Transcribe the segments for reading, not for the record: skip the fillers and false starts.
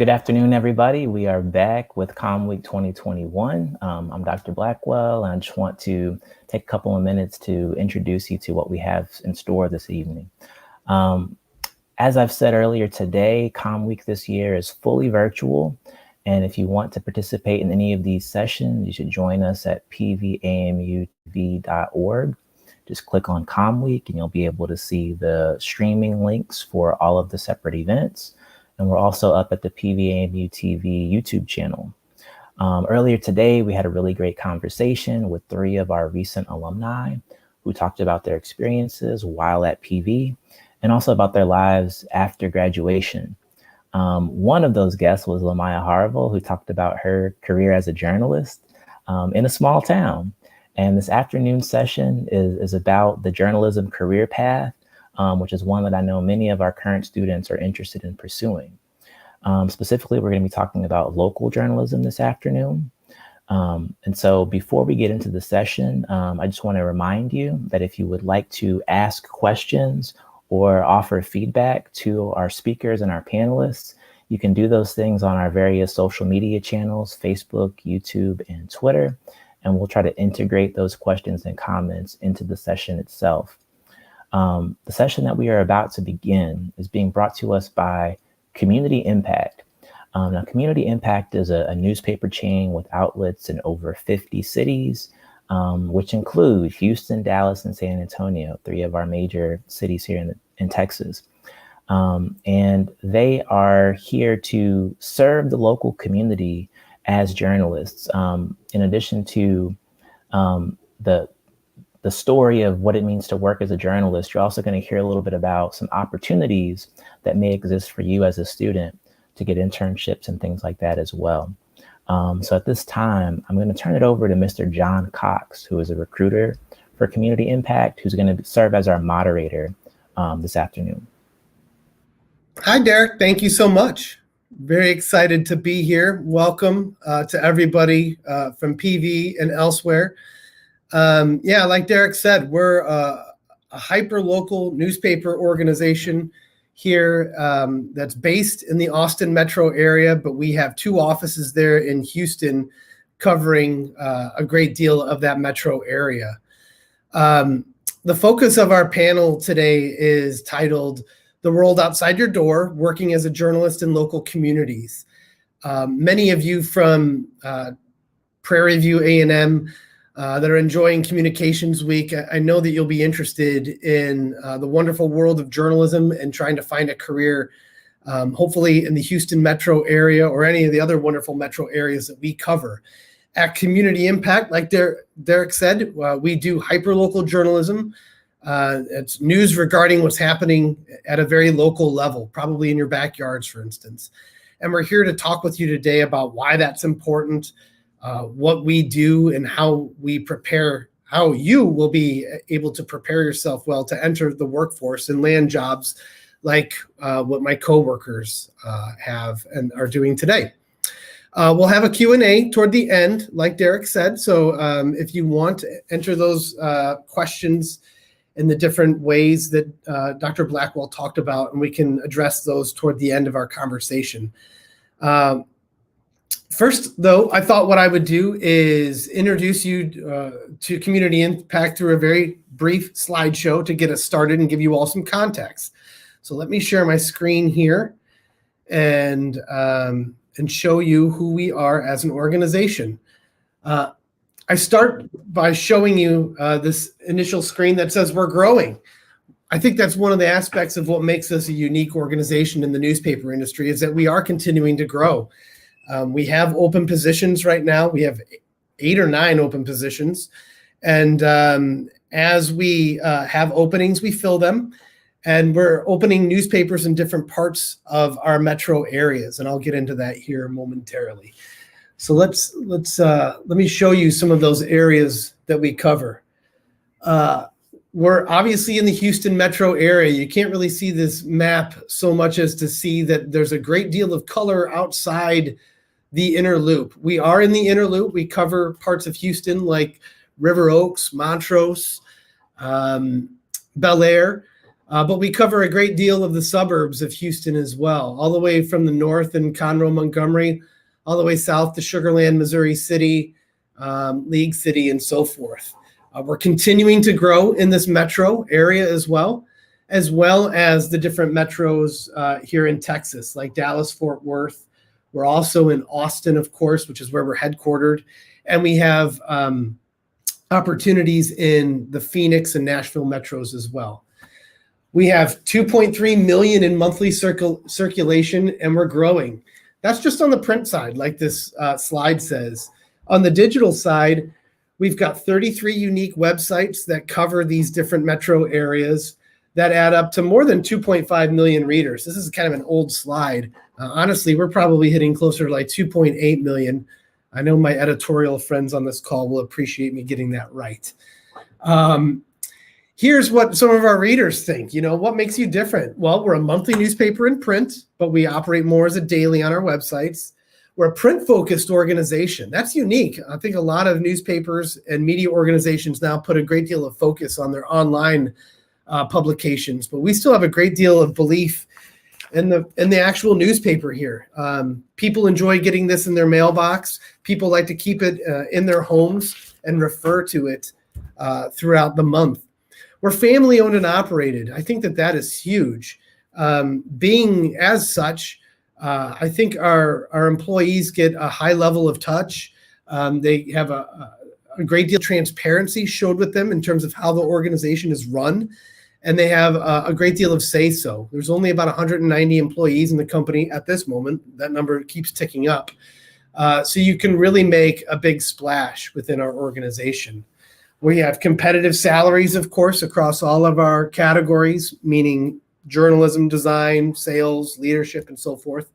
Good afternoon, everybody. We are back with COMM Week 2021. I'm Dr. Blackwell, and I just want to take a couple of minutes to introduce you to what we have in store this evening. As I've said earlier today, COMM Week this year is fully virtual. And if you want to participate in any of these sessions, you should join us at KPVU-TV.org. Just click on COMM Week and you'll be able to see the streaming links for all of the separate events. And we're also up at the KPVU-TV YouTube channel. Earlier today, we had a really great conversation with 3 of our recent alumni who talked about their experiences while at PV and also about their lives after graduation. One of those guests was Lamaya Harville, who talked about her career as a journalist in a small town. And this afternoon session is about the journalism career path, which is one that I know many of our current students are interested in pursuing. Specifically, we're going to be talking about local journalism this afternoon. And so before we get into the session, I just want to remind you that if you would like to ask questions or offer feedback to our speakers and our panelists, you can do those things on our various social media channels, Facebook, YouTube, and Twitter. And we'll try to integrate those questions and comments into the session itself. The session that we are about to begin is being brought to us by Community Impact. Now, Community Impact is a newspaper chain with outlets in over 50 cities, which include Houston, Dallas, and San Antonio, 3 of our major cities here in Texas. And they are here to serve the local community as journalists. In addition to the story of what it means to work as a journalist, you're also going to hear a little bit about some opportunities that may exist for you as a student to get internships and things like that as well. So at this time, I'm going to turn it over to Mr. John Cox, who is a recruiter for Community Impact, who's going to serve as our moderator this afternoon. Hi, Derek. Thank you so much. Very excited to be here. Welcome to everybody from PV and elsewhere. Yeah, like Derek said, we're a hyper-local newspaper organization here that's based in the Austin metro area, but we have 2 offices there in Houston covering a great deal of that metro area. The focus of our panel today is titled "The World Outside Your Door, Working as a Journalist in Local Communities." Many of you from Prairie View A&M that are enjoying Communications Week, I know that you'll be interested in the wonderful world of journalism and trying to find a career, hopefully in the Houston metro area or any of the other wonderful metro areas that we cover. At Community Impact, like Derek said, we do hyperlocal journalism. It's news regarding what's happening at a very local level, probably in your backyards, for instance. And we're here to talk with you today about why that's important, what we do, and how we prepare, how you will be able to prepare yourself well to enter the workforce and land jobs like what my coworkers have and are doing today. We'll have a Q&A toward the end, like Derek said. So if you want to enter those questions in the different ways that Dr. Blackwell talked about, and we can address those toward the end of our conversation. First, though, I thought what I would do is introduce you to Community Impact through a very brief slideshow to get us started and give you all some context. So let me share my screen here and show you who we are as an organization. I start by showing you this initial screen that says we're growing. I think that's one of the aspects of what makes us a unique organization in the newspaper industry, is that we are continuing to grow. We have open positions right now. We have 8 or 9 open positions. And as we have openings, we fill them. And we're opening newspapers in different parts of our metro areas. And I'll get into that here momentarily. So let me show you some of those areas that we cover. We're obviously in the Houston metro area. You can't really see this map so much as to see that there's a great deal of color outside the inner loop. We are in the inner loop. We cover parts of Houston like River Oaks, Montrose, Bel Air. But we cover a great deal of the suburbs of Houston as well, all the way from the north in Conroe, Montgomery, all the way south to Sugar Land, Missouri City, League City, and so forth. We're continuing to grow in this metro area as well as the different metros here in Texas, like Dallas, Fort Worth. We're also in Austin, of course, which is where we're headquartered. And we have opportunities in the Phoenix and Nashville metros as well. We have 2.3 million in monthly circulation, and we're growing. That's just on the print side, like this slide says. On the digital side, we've got 33 unique websites that cover these different metro areas that add up to more than 2.5 million readers. This is kind of an old slide. Honestly, we're probably hitting closer to like 2.8 million. I know my editorial friends on this call will appreciate me getting that right. Here's what some of our readers think. What makes you different? Well, we're a monthly newspaper in print, but we operate more as a daily on our websites. We're a print-focused organization. That's unique. I think a lot of newspapers and media organizations now put a great deal of focus on their online publications, but we still have a great deal of belief in the actual newspaper here. People enjoy getting this in their mailbox. People like to keep it in their homes and refer to it throughout the month. We're family owned and operated. I think that is huge. Being as such, I think our employees get a high level of touch. They have a great deal of transparency showed with them in terms of how the organization is run. And they have a great deal of say-so. There's only about 190 employees in the company at this moment. That number keeps ticking up. So you can really make a big splash within our organization. We have competitive salaries, of course, across all of our categories, meaning journalism, design, sales, leadership, and so forth.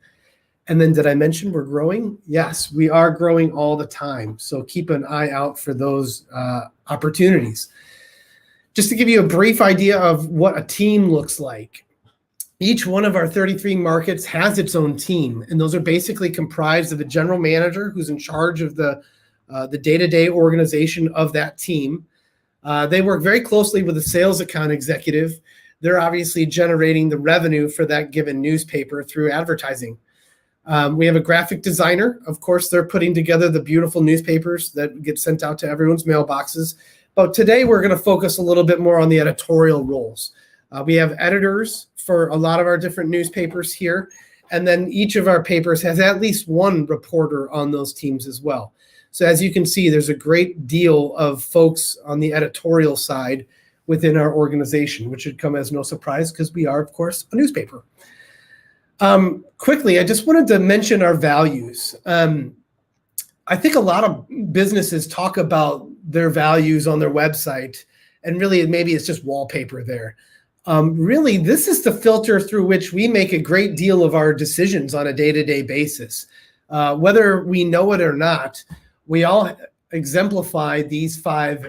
And then did I mention we're growing? Yes, we are growing all the time. So keep an eye out for those opportunities. Just to give you a brief idea of what a team looks like. Each one of our 33 markets has its own team, and those are basically comprised of a general manager who's in charge of the day-to-day organization of that team. They work very closely with the sales account executive. They're obviously generating the revenue for that given newspaper through advertising. We have a graphic designer. Of course, they're putting together the beautiful newspapers that get sent out to everyone's mailboxes. But today we're going to focus a little bit more on the editorial roles. We have editors for a lot of our different newspapers here. And then each of our papers has at least one reporter on those teams as well. So as you can see, there's a great deal of folks on the editorial side within our organization, which should come as no surprise because we are, of course, a newspaper. Quickly, I just wanted to mention our values. I think a lot of businesses talk about their values on their website, and really maybe it's just wallpaper there. Really, this is the filter through which we make a great deal of our decisions on a day-to-day basis. Whether we know it or not, we all exemplify these 5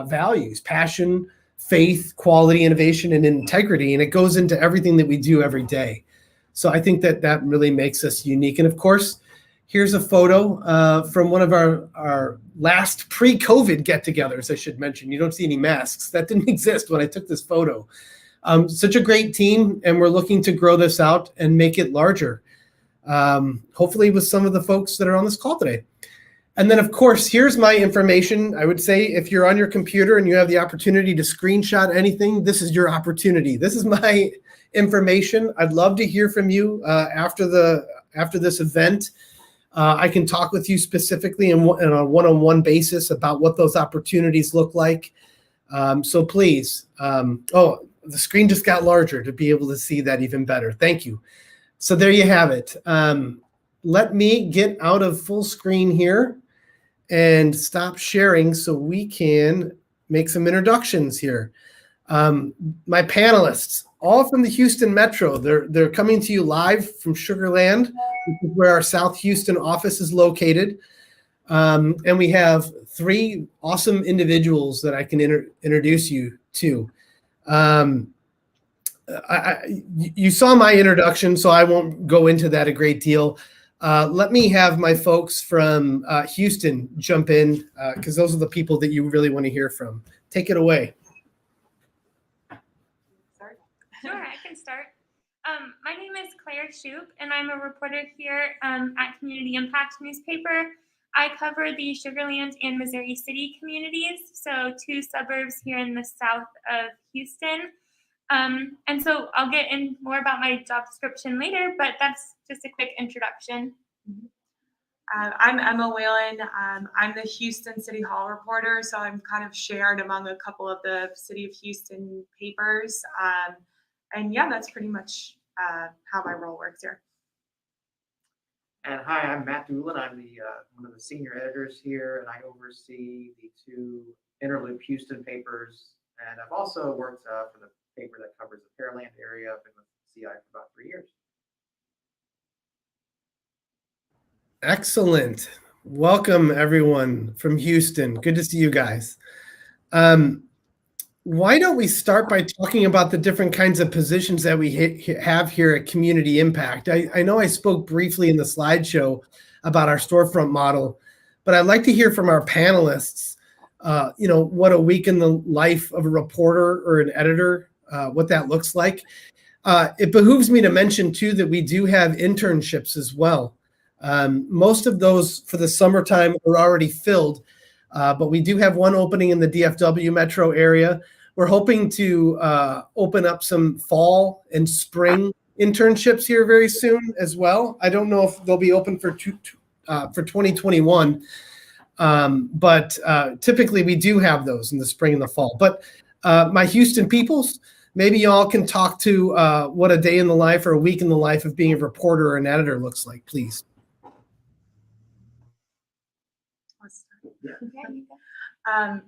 values: passion, faith, quality, innovation, and integrity. And it goes into everything that we do every day. So I think that really makes us unique. And of course, here's a photo from one of our last pre-COVID get-togethers, I should mention. You don't see any masks. That didn't exist when I took this photo. Such a great team, and we're looking to grow this out and make it larger, hopefully with some of the folks that are on this call today. And then, of course, here's my information. I would say if you're on your computer and you have the opportunity to screenshot anything, this is your opportunity. This is my information. I'd love to hear from you after this event. I can talk with you specifically on a one-on-one basis about what those opportunities look like. So please, the screen just got larger to be able to see that even better. Thank you. So there you have it. Let me get out of full screen here and stop sharing so we can make some introductions here. My panelists, all from the Houston Metro. They're coming to you live from Sugar Land, which is where our South Houston office is located. And we have 3 awesome individuals that I can introduce you to. You saw my introduction, so I won't go into that a great deal. Let me have my folks from Houston jump in because those are the people that you really want to hear from. Take it away. My name is Claire Shoup, and I'm a reporter here at Community Impact newspaper. I cover the Sugar Land and Missouri City communities, so 2 suburbs here in the south of Houston. And so I'll get in more about my job description later, but that's just a quick introduction. I'm Emma Whalen. I'm the Houston City Hall reporter, so I'm kind of shared among a couple of the City of Houston papers. And yeah, that's pretty much how my role works here. And hi, I'm Matt Doolin. I'm the one of the senior editors here, and I oversee the 2 Interloop Houston papers. And I've also worked for the paper that covers the Pearland area. I've been with CI for about 3 years. Excellent. Welcome, everyone from Houston. Good to see you guys. Why don't we start by talking about the different kinds of positions that we have here at Community Impact? I know I spoke briefly in the slideshow about our storefront model, but I'd like to hear from our panelists, what a week in the life of a reporter or an editor, what that looks like. It behooves me to mention, too, that we do have internships as well. Most of those for the summertime are already filled, but we do have one opening in the DFW metro area. We're hoping to open up some fall and spring internships here very soon as well. I don't know if they'll be open for 2021, but typically we do have those in the spring and the fall. But my Houston peoples, maybe y'all can talk to what a day in the life or a week in the life of being a reporter or an editor looks like, please.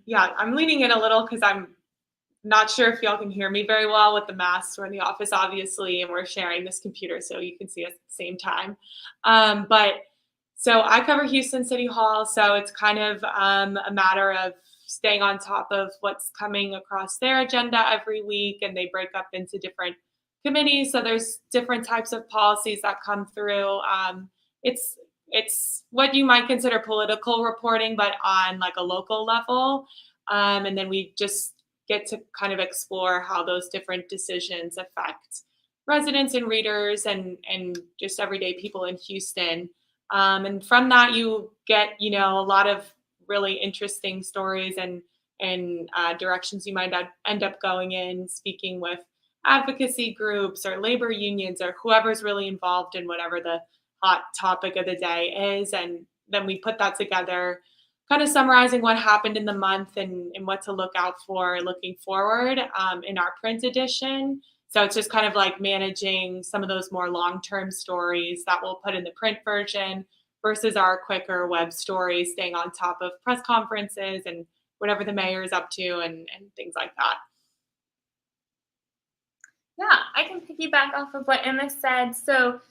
Yeah, I'm leaning in a little because I'm not sure if y'all can hear me very well with the masks. We're in the office, obviously, and we're sharing this computer so you can see us at the same time. So I cover Houston City Hall, so it's kind of a matter of staying on top of what's coming across their agenda every week, and they break up into different committees. So there's different types of policies that come through. It's what you might consider political reporting, but on like a local level. And then we just get to kind of explore how those different decisions affect residents and readers and just everyday people in Houston. And from that, you get, a lot of really interesting stories and directions you might end up going in, speaking with advocacy groups or labor unions or whoever's really involved in whatever the hot topic of the day is. And then we put that together, kind of summarizing what happened in the month and what to look out for looking forward in our print edition. So it's just kind of like managing some of those more long-term stories that we'll put in the print version versus our quicker web stories, staying on top of press conferences and whatever the mayor is up to and things like that. Yeah, I can piggyback off of what Emma said. So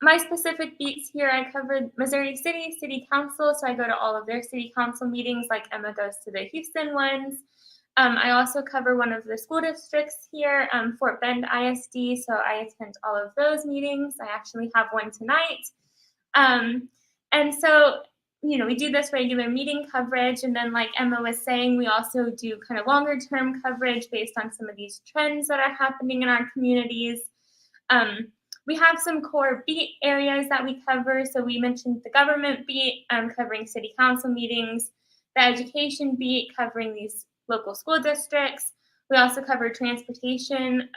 my specific beats here, I covered Missouri City Council. So I go to all of their city council meetings like Emma goes to the Houston ones. I also cover one of the school districts here, Fort Bend ISD. So I attend all of those meetings. I actually have one tonight. And so, we do this regular meeting coverage. And then like Emma was saying, we also do kind of longer term coverage based on some of these trends that are happening in our communities. We have some core beat areas that we cover. So we mentioned the government beat, covering city council meetings, the education beat, covering these local school districts. We also cover transportation,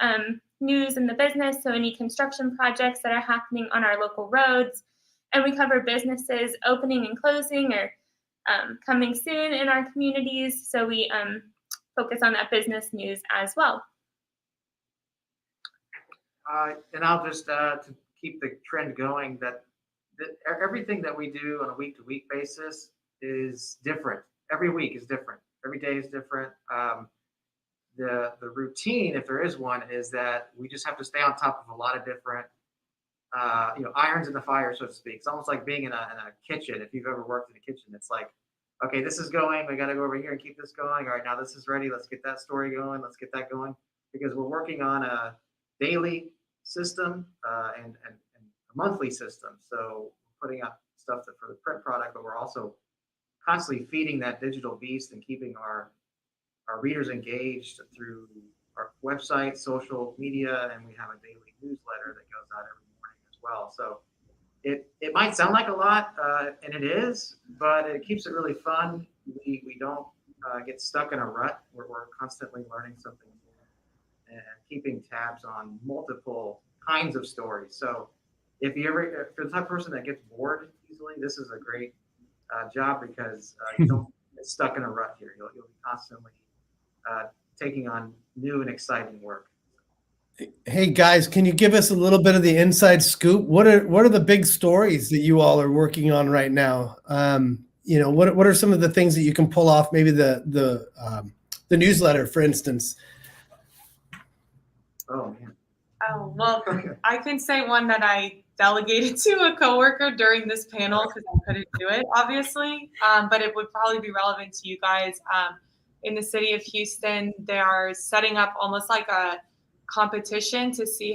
news in the business, so any construction projects that are happening on our local roads. And we cover businesses opening and closing or coming soon in our communities. So we focus on that business news as well. And I'll just to keep the trend going, that everything that we do on a week-to-week basis is different. Every week is different. Every day is different. The routine, if there is one, is that we just have to stay on top of a lot of different irons in the fire, so to speak. It's almost like being in a kitchen. If you've ever worked in a kitchen, it's like, okay, this is going. We got to go over here and keep this going. All right, now this is ready. Let's get that story going. Let's get that going, because we're working on a daily system and a monthly system. So we're putting out stuff for the print product, but we're also constantly feeding that digital beast and keeping our readers engaged through our website, social media, and we have a daily newsletter that goes out every morning as well. So it might sound like a lot, and it is, but it keeps it really fun. We don't get stuck in a rut where we're constantly learning something new and keeping tabs on multiple kinds of stories. So if you're the type of person that gets bored easily, this is a great job because you don't get stuck in a rut here. You'll be constantly taking on new and exciting work. Hey guys, can you give us a little bit of the inside scoop? What are the big stories that you all are working on right now? What are some of the things that you can pull off? Maybe the newsletter, for instance. Oh man. Oh, well, I can say one that I delegated to a coworker during this panel because I couldn't do it, obviously. But it would probably be relevant to you guys. In the city of Houston, they are setting up almost like a competition to see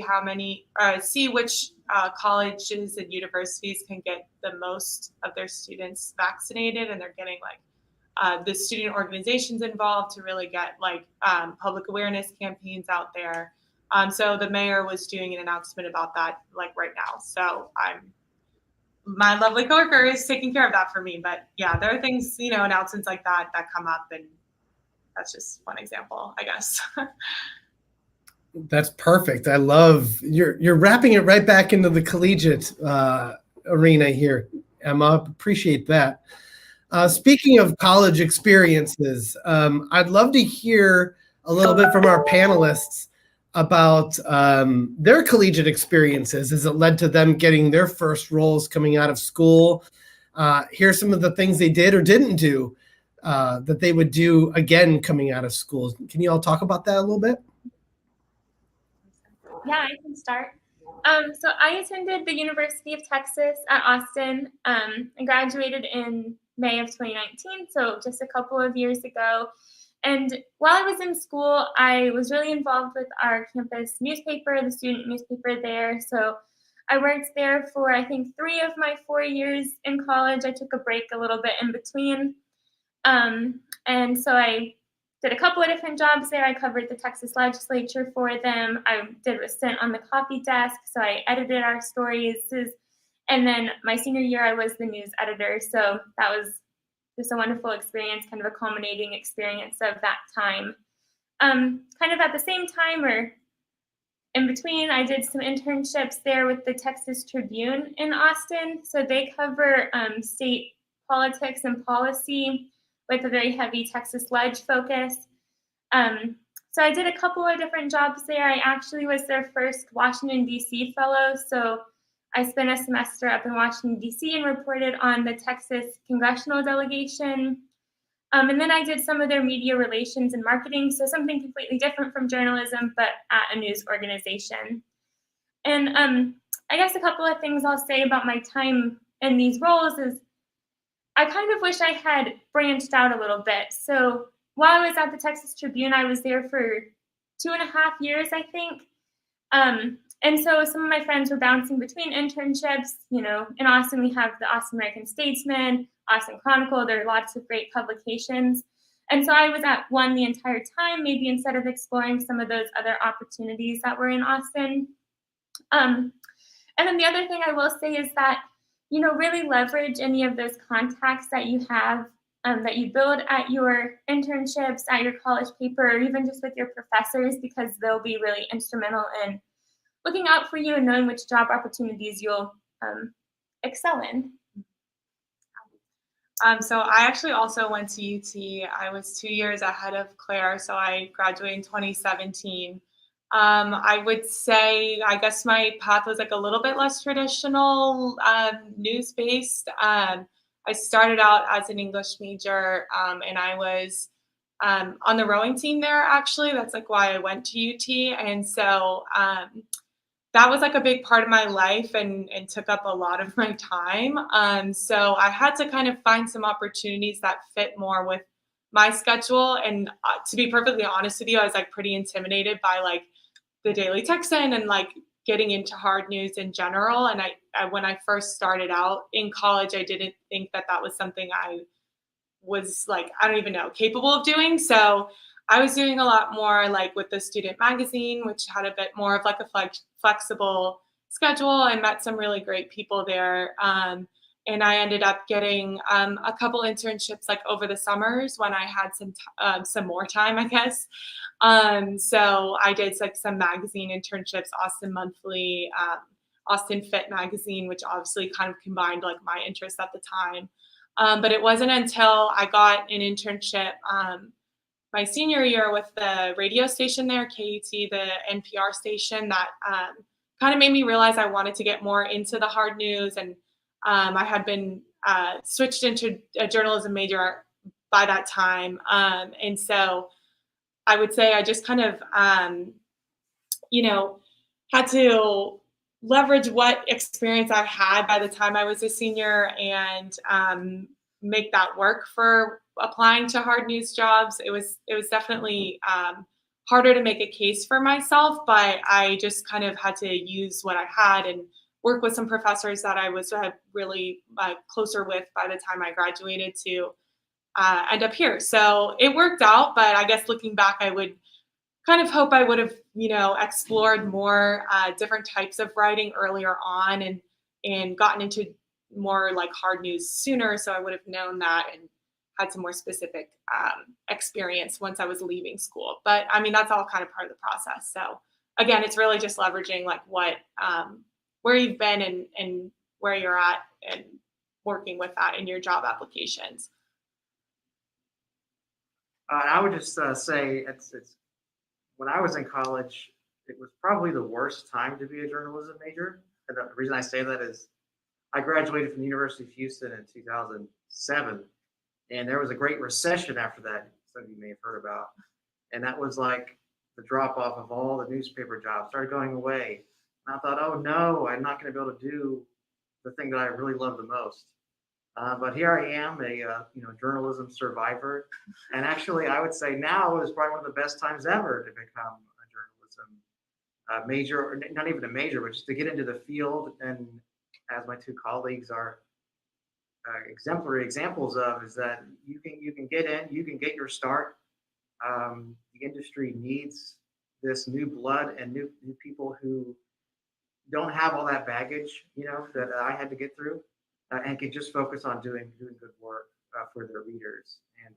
which colleges and universities can get the most of their students vaccinated, and they're getting the student organizations involved to really get public awareness campaigns out there. So the mayor was doing an announcement about that right now. So my lovely coworker is taking care of that for me. But yeah, there are things, announcements like that come up, and that's just one example, I guess. That's perfect. I love you're wrapping it right back into the collegiate arena here, Emma. Appreciate that. Speaking of college experiences, I'd love to hear a little bit from our panelists about their collegiate experiences as it led to them getting their first roles coming out of school. Here's some of the things they did or didn't do that they would do again coming out of school. Can you all talk about that a little bit? Yeah, I can start. So I attended the University of Texas at Austin. I graduated in May of 2019, so just a couple of years ago. And while I was in school, I was really involved with our campus newspaper, the student newspaper there. So I worked there for, I think, 3 of my 4 years in college. I took a break a little bit in between. And so I did a couple of different jobs there. I covered the Texas legislature for them. I did a stint on the copy desk, so I edited our stories. And then my senior year, I was the news editor. So that was just a wonderful experience, kind of a culminating experience of that time. Kind of at the same time or in between, I did some internships there with the Texas Tribune in Austin. So they cover state politics and policy with a very heavy Texas Ledge focus. So I did a couple of different jobs there. I actually was their first Washington, D.C. fellow. So I spent a semester up in Washington, D.C. and reported on the Texas congressional delegation. And then I did some of their media relations and marketing, so something completely different from journalism, but at a news organization. And I guess a couple of things I'll say about my time in these roles is I kind of wish I had branched out a little bit. So while I was at the Texas Tribune, I was there for 2.5 years, I think. And so some of my friends were bouncing between internships. In Austin, we have the Austin American Statesman, Austin Chronicle. There are lots of great publications. And so I was at one the entire time, maybe instead of exploring some of those other opportunities that were in Austin. And then the other thing I will say is that, really leverage any of those contacts that you have, that you build at your internships, at your college paper, or even just with your professors, because they'll be really instrumental in looking out for you and knowing which job opportunities you'll excel in. So I actually also went to UT. I was 2 years ahead of Claire, so I graduated in 2017. I would say, I guess my path was a little bit less traditional, news-based. I started out as an English major, and I was on the rowing team there, actually. That's why I went to UT. And so that was a big part of my life and took up a lot of my time. So I had to kind of find some opportunities that fit more with my schedule. And to be perfectly honest with you, I was pretty intimidated by the Daily Texan and getting into hard news in general. And I when I first started out in college, I didn't think that was something I was I don't even know, capable of doing. So I was doing a lot more like with the student magazine, which had a bit more of like a flexible schedule. I met some really great people there. And I ended up getting a couple internships like over the summers when I had some more time, I guess. So I did like some magazine internships, Austin Monthly, Austin Fit magazine, which obviously kind of combined like my interests at the time. But it wasn't until I got an internship my senior year with the radio station there, KUT, the NPR station, that kind of made me realize I wanted to get more into the hard news. And I had been switched into a journalism major by that time. And so I would say I just kind of, had to leverage what experience I had by the time I was a senior and make that work for applying to hard news jobs. It was definitely harder to make a case for myself, but I just kind of had to use what I had and work with some professors that I was really closer with by the time I graduated to end up here. So it worked out, but I guess looking back, I would kind of hope I would have, explored more different types of writing earlier on and gotten into more like hard news sooner. So I would have known that and had some more specific experience once I was leaving school. But I mean, that's all kind of part of the process. So again, it's really just leveraging like where you've been and where you're at and working with that in your job applications. I would just say it's when I was in college, it was probably the worst time to be a journalism major. And the reason I say that is I graduated from the University of Houston in 2007, and there was a great recession after that, some of you may have heard about. And that was like the drop off of all the newspaper jobs started going away. And I thought, oh no, I'm not going to be able to do the thing that I really love the most. But here I am, a journalism survivor, and actually, I would say now is probably one of the best times ever to become a journalism major, or not even a major, but just to get into the field. And as my two colleagues are exemplary examples of, is that you can get in, you can get your start. The industry needs this new blood and new people who don't have all that baggage, that I had to get through. And can just focus on doing good work for their readers, and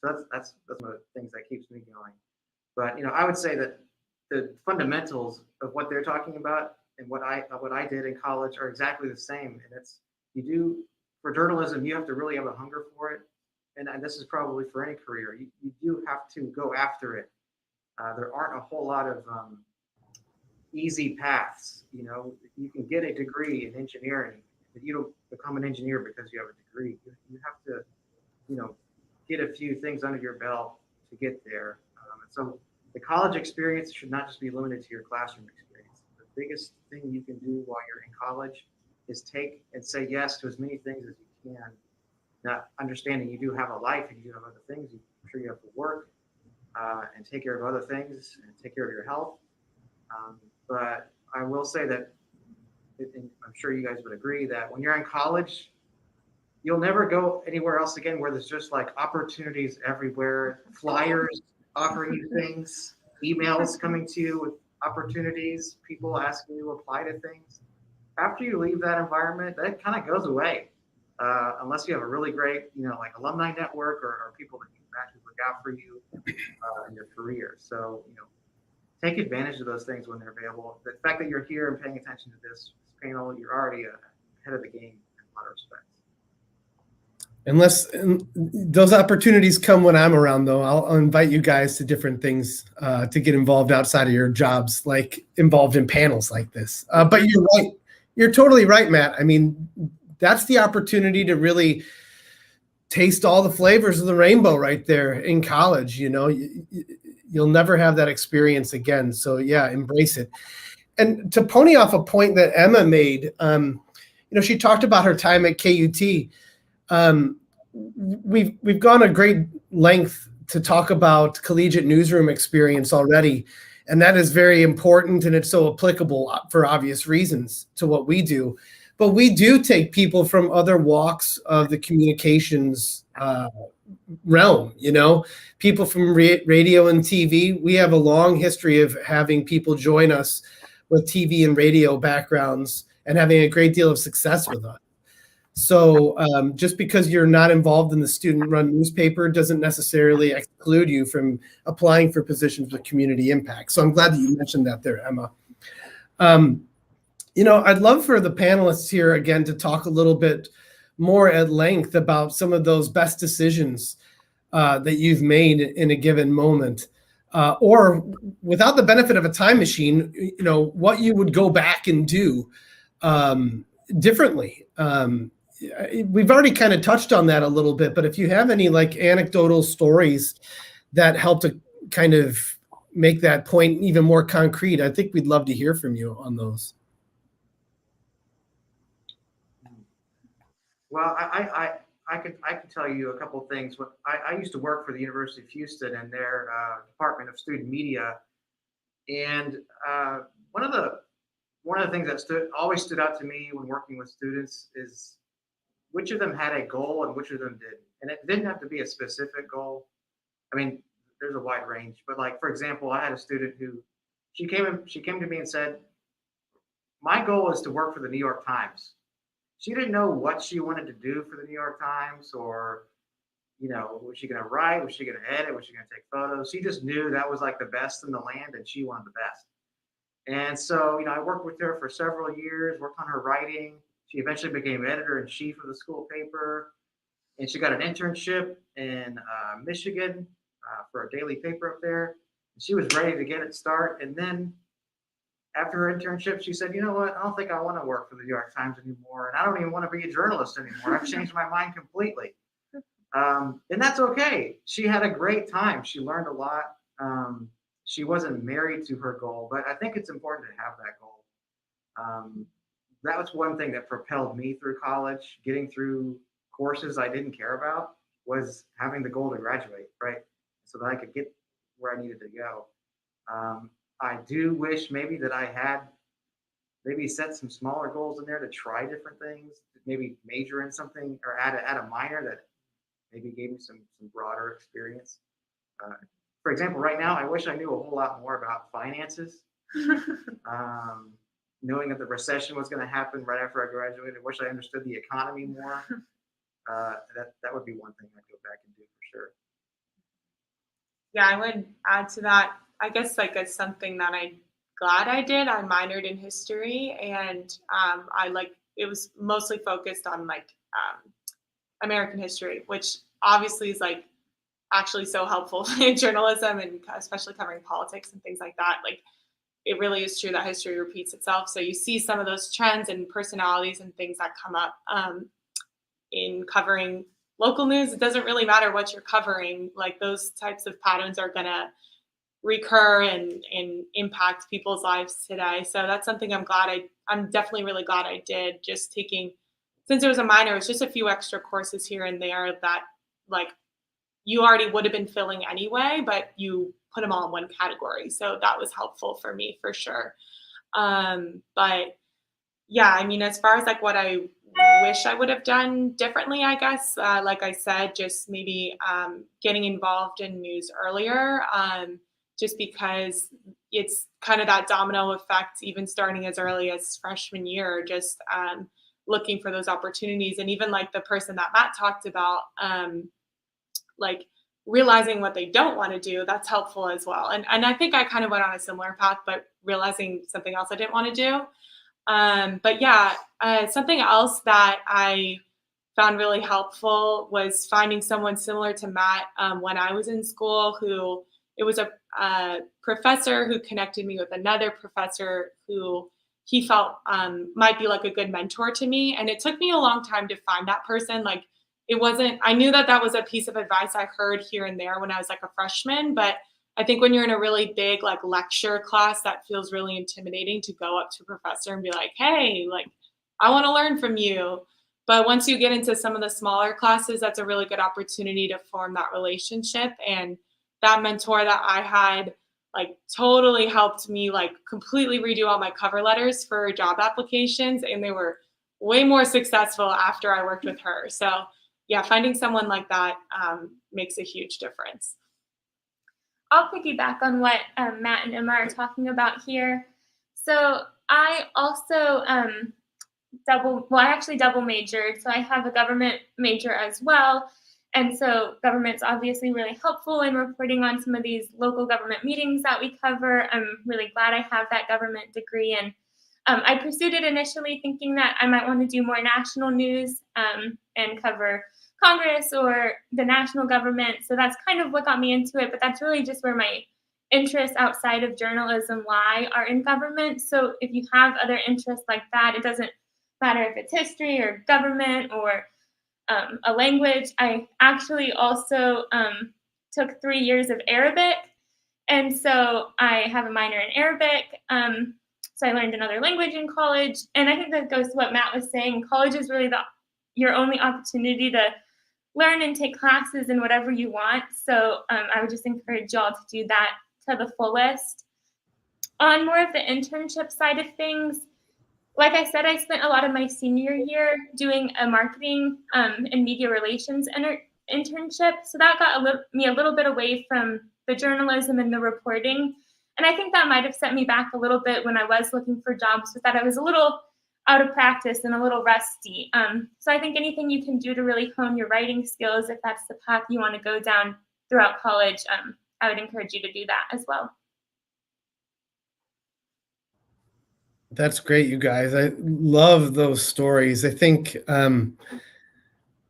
so that's one of the things that keeps me going. But I would say that the fundamentals of what they're talking about and what I did in college are exactly the same. And it's for journalism, you have to really have a hunger for it, and this is probably for any career. You do have to go after it. There aren't a whole lot of easy paths. You can get a degree in engineering. But you don't become an engineer because you have a degree. You have to, get a few things under your belt to get there. And so the college experience should not just be limited to your classroom experience. The biggest thing you can do while you're in college is take and say yes to as many things as you can. Not understanding you do have a life and you do have other things. I'm sure you have to work and take care of other things and take care of your health. But I will say that, and I'm sure you guys would agree, that when you're in college, you'll never go anywhere else again where there's just like opportunities everywhere, flyers offering you things, emails coming to you with opportunities, people asking you to apply to things. After you leave that environment, that kind of goes away, unless you have a really great, like alumni network or people that can actually look out for you in your career. So, take advantage of those things when they're available. The fact that you're here and paying attention to this panel, you're already ahead of the game in a lot of respects. Unless those opportunities come when I'm around, though, I'll invite you guys to different things to get involved outside of your jobs, like involved in panels like this. But you're right. You're totally right, Matt. I mean, that's the opportunity to really taste all the flavors of the rainbow right there in college. You'll never have that experience again. So yeah, embrace it. And to pony off a point that Emma made, she talked about her time at KUT. We've gone a great length to talk about collegiate newsroom experience already, and that is very important, and it's so applicable for obvious reasons to what we do. But we do take people from other walks of the communications realm. You know, people from radio and TV, we have a long history of having people join us with TV and radio backgrounds and having a great deal of success with us. So just because you're not involved in the student-run newspaper doesn't necessarily exclude you from applying for positions with community impact. So I'm glad that you mentioned that there, Emma. You know, I'd love for the panelists here again to talk a little bit more at length about some of those best decisions that you've made in a given moment, or without the benefit of a time machine, you know, what you would go back and do differently. We've already kind of touched on that a little bit, but if you have any like anecdotal stories that help to kind of make that point even more concrete, I think we'd love to hear from you on those. Well, I can tell you a couple of things. I used to work for the University of Houston and their Department of Student Media, and one of the things that always stood out to me when working with students is which of them had a goal and which of them didn't. And it didn't have to be a specific goal. I mean, there's a wide range, but like, for example, I had a student who she came to me and said, my goal is to work for the New York Times. She didn't know what she wanted to do for the New York Times, or, you know, was she going to write? Was she going to edit? Was she going to take photos? She just knew that was like the best in the land and she wanted the best. And so, you know, I worked with her for several years, worked on her writing. She eventually became editor-in-chief of the school paper, and she got an internship in Michigan for a daily paper up there. And she was ready to get it started. And then after her internship, she said, you know what, I don't think I want to work for the New York Times anymore. And I don't even want to be a journalist anymore. I've changed my mind completely. And that's okay. She had a great time. She learned a lot. She wasn't married to her goal, but I think it's important to have that goal. That was one thing that propelled me through college. Getting through courses I didn't care about was having the goal to graduate, right? So that I could get where I needed to go. I do wish maybe that I had maybe set some smaller goals in there to try different things, maybe major in something or add a minor that maybe gave me some broader experience. For example, right now, I wish I knew a whole lot more about finances. Knowing that the recession was going to happen right after I graduated, I wish I understood the economy more. That would be one thing I'd go back and do for sure. Yeah, I would add to that. I guess like it's something that I'm glad I did. I minored in history, and it was mostly focused on like American history, which obviously is like actually so helpful in journalism and especially covering politics and things like that. Like it really is true that history repeats itself. So you see some of those trends and personalities and things that come up in covering local news. It doesn't really matter what you're covering. Like those types of patterns are going to recur and impact people's lives today. So that's something I'm definitely really glad I did. Just taking, since it was a minor, it was just a few extra courses here and there that like you already would have been filling anyway, but you put them all in one category. So that was helpful for me for sure. But yeah, I mean, as far as like what I wish I would have done differently, I guess, like I said, just maybe getting involved in news earlier, just because it's kind of that domino effect, even starting as early as freshman year, just looking for those opportunities. And even like the person that Matt talked about, like realizing what they don't want to do, that's helpful as well. And I think I kind of went on a similar path, but realizing something else I didn't want to do. But yeah, something else that I found really helpful was finding someone similar to Matt when I was in school, who it was a professor who connected me with another professor who he felt might be like a good mentor to me. And it took me a long time to find that person. Like I knew that was a piece of advice I heard here and there when I was like a freshman, but I think when you're in a really big like lecture class, that feels really intimidating to go up to a professor and be like, hey, like, I want to learn from you. But once you get into some of the smaller classes, that's a really good opportunity to form that relationship. And that mentor that I had like totally helped me like completely redo all my cover letters for job applications. And they were way more successful after I worked with her. So yeah, finding someone like that makes a huge difference. I'll piggyback on what Matt and Emma are talking about here. So I also I actually double majored. So I have a government major as well. And so government's obviously really helpful in reporting on some of these local government meetings that we cover. I'm really glad I have that government degree. And I pursued it initially thinking that I might want to do more national news and cover Congress or the national government. So that's kind of what got me into it. But that's really just where my interests outside of journalism lie, are in government. So if you have other interests like that, it doesn't matter if it's history or government or a language. I actually also took 3 years of Arabic. And so I have a minor in Arabic. So I learned another language in college. And I think that goes to what Matt was saying. College is really your only opportunity to learn and take classes in whatever you want. So I would just encourage y'all to do that to the fullest. On more of the internship side of things, like I said, I spent a lot of my senior year doing a marketing and media relations internship. So that got me a little bit away from the journalism and the reporting. And I think that might have set me back a little bit when I was looking for jobs, with that I was a little out of practice and a little rusty. So I think anything you can do to really hone your writing skills, if that's the path you want to go down throughout college, I would encourage you to do that as well. That's great, you guys. I love those stories. I think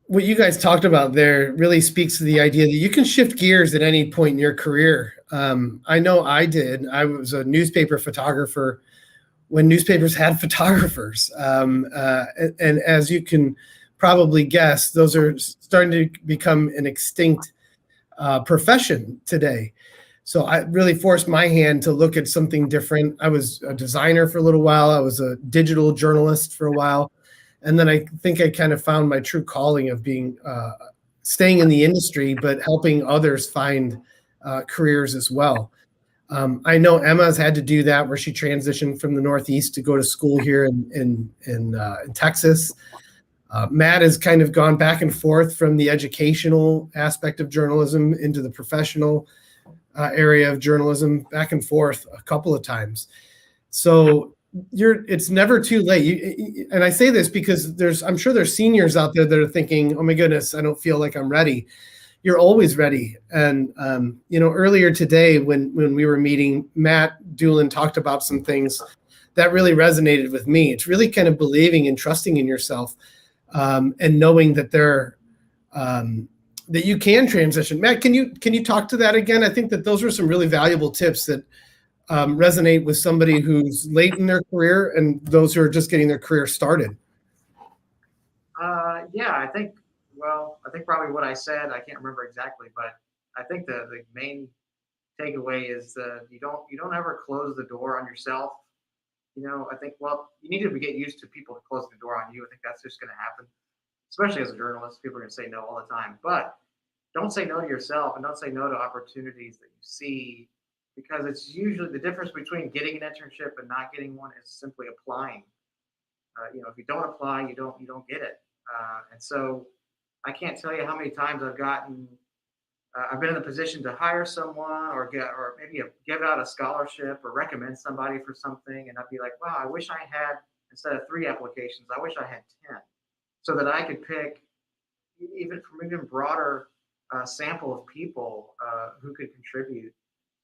what you guys talked about there really speaks to the idea that you can shift gears at any point in your career. I know I did. I was a newspaper photographer when newspapers had photographers. And as you can probably guess, those are starting to become an extinct profession today. So I really forced my hand to look at something different. I was a designer for a little while. I was a digital journalist for a while. And then I think I kind of found my true calling of being staying in the industry, but helping others find careers as well. I know Emma's had to do that, where she transitioned from the Northeast to go to school here in Texas. Matt has kind of gone back and forth from the educational aspect of journalism into the professional area of journalism, back and forth a couple of times. So it's never too late. And I say this because I'm sure there's seniors out there that are thinking, oh my goodness, I don't feel like I'm ready. You're always ready. And earlier today when we were meeting, Matt Doolin talked about some things that really resonated with me. It's really kind of believing and trusting in yourself, and knowing that that you can transition. Matt, can you talk to that again? I think that those were some really valuable tips that resonate with somebody who's late in their career and those who are just getting their career started. Yeah, I think probably what I said, I can't remember exactly, but I think the main takeaway is that you don't ever close the door on yourself. I think, you need to get used to people closing the door on you. I think that's just going to happen, especially as a journalist. People are going to say no all the time, but don't say no to yourself, and don't say no to opportunities that you see, because it's usually the difference between getting an internship and not getting one is simply applying. If you don't apply, you don't get it. And so I can't tell you how many times I've been in a position to hire someone or maybe give out a scholarship or recommend somebody for something, and I'd be like, wow, I wish I had, instead of 3 applications, I wish I had 10, so that I could pick even from even broader sample of people who could contribute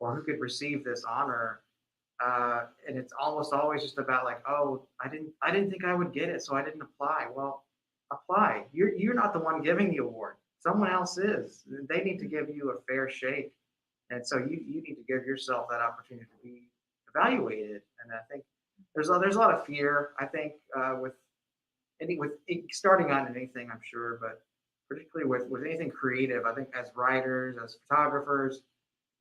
or who could receive this honor. And it's almost always just about like, oh, I didn't think I would get it, so I didn't apply. Well, apply. You're not the one giving the award. Someone else is. They need to give you a fair shake, and so you need to give yourself that opportunity to be evaluated. And I think there's a lot of fear, I think, with starting on anything, I'm sure, but particularly with anything creative. I think as writers, as photographers,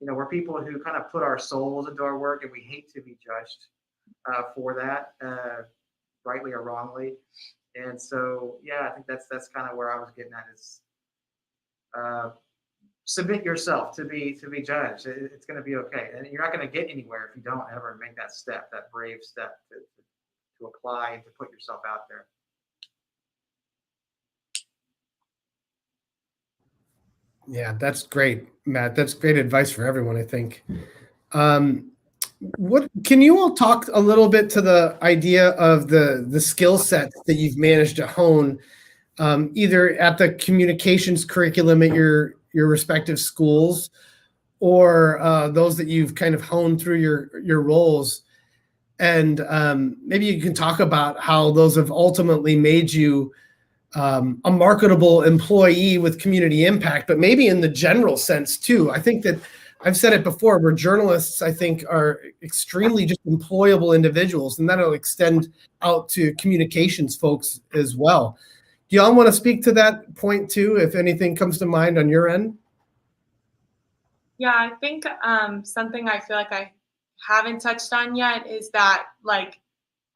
we're people who kind of put our souls into our work, and we hate to be judged for that, rightly or wrongly. And so, yeah, I think that's kind of where I was getting at, is submit yourself to be judged. It's going to be okay, and you're not going to get anywhere if you don't ever make that step, that brave step to apply and to put yourself out there. Yeah, that's great, Matt. That's great advice for everyone, I think. What can you all talk a little bit to the idea of the skill sets that you've managed to hone, either at the communications curriculum at your respective schools, or those that you've kind of honed through your roles, and maybe you can talk about how those have ultimately made you a marketable employee with community impact, but maybe in the general sense too. I think that I've said it before, where journalists, I think, are extremely just employable individuals, and that'll extend out to communications folks as well. Do y'all want to speak to that point too, if anything comes to mind on your end? Yeah, I think something I feel like I haven't touched on yet is that, like,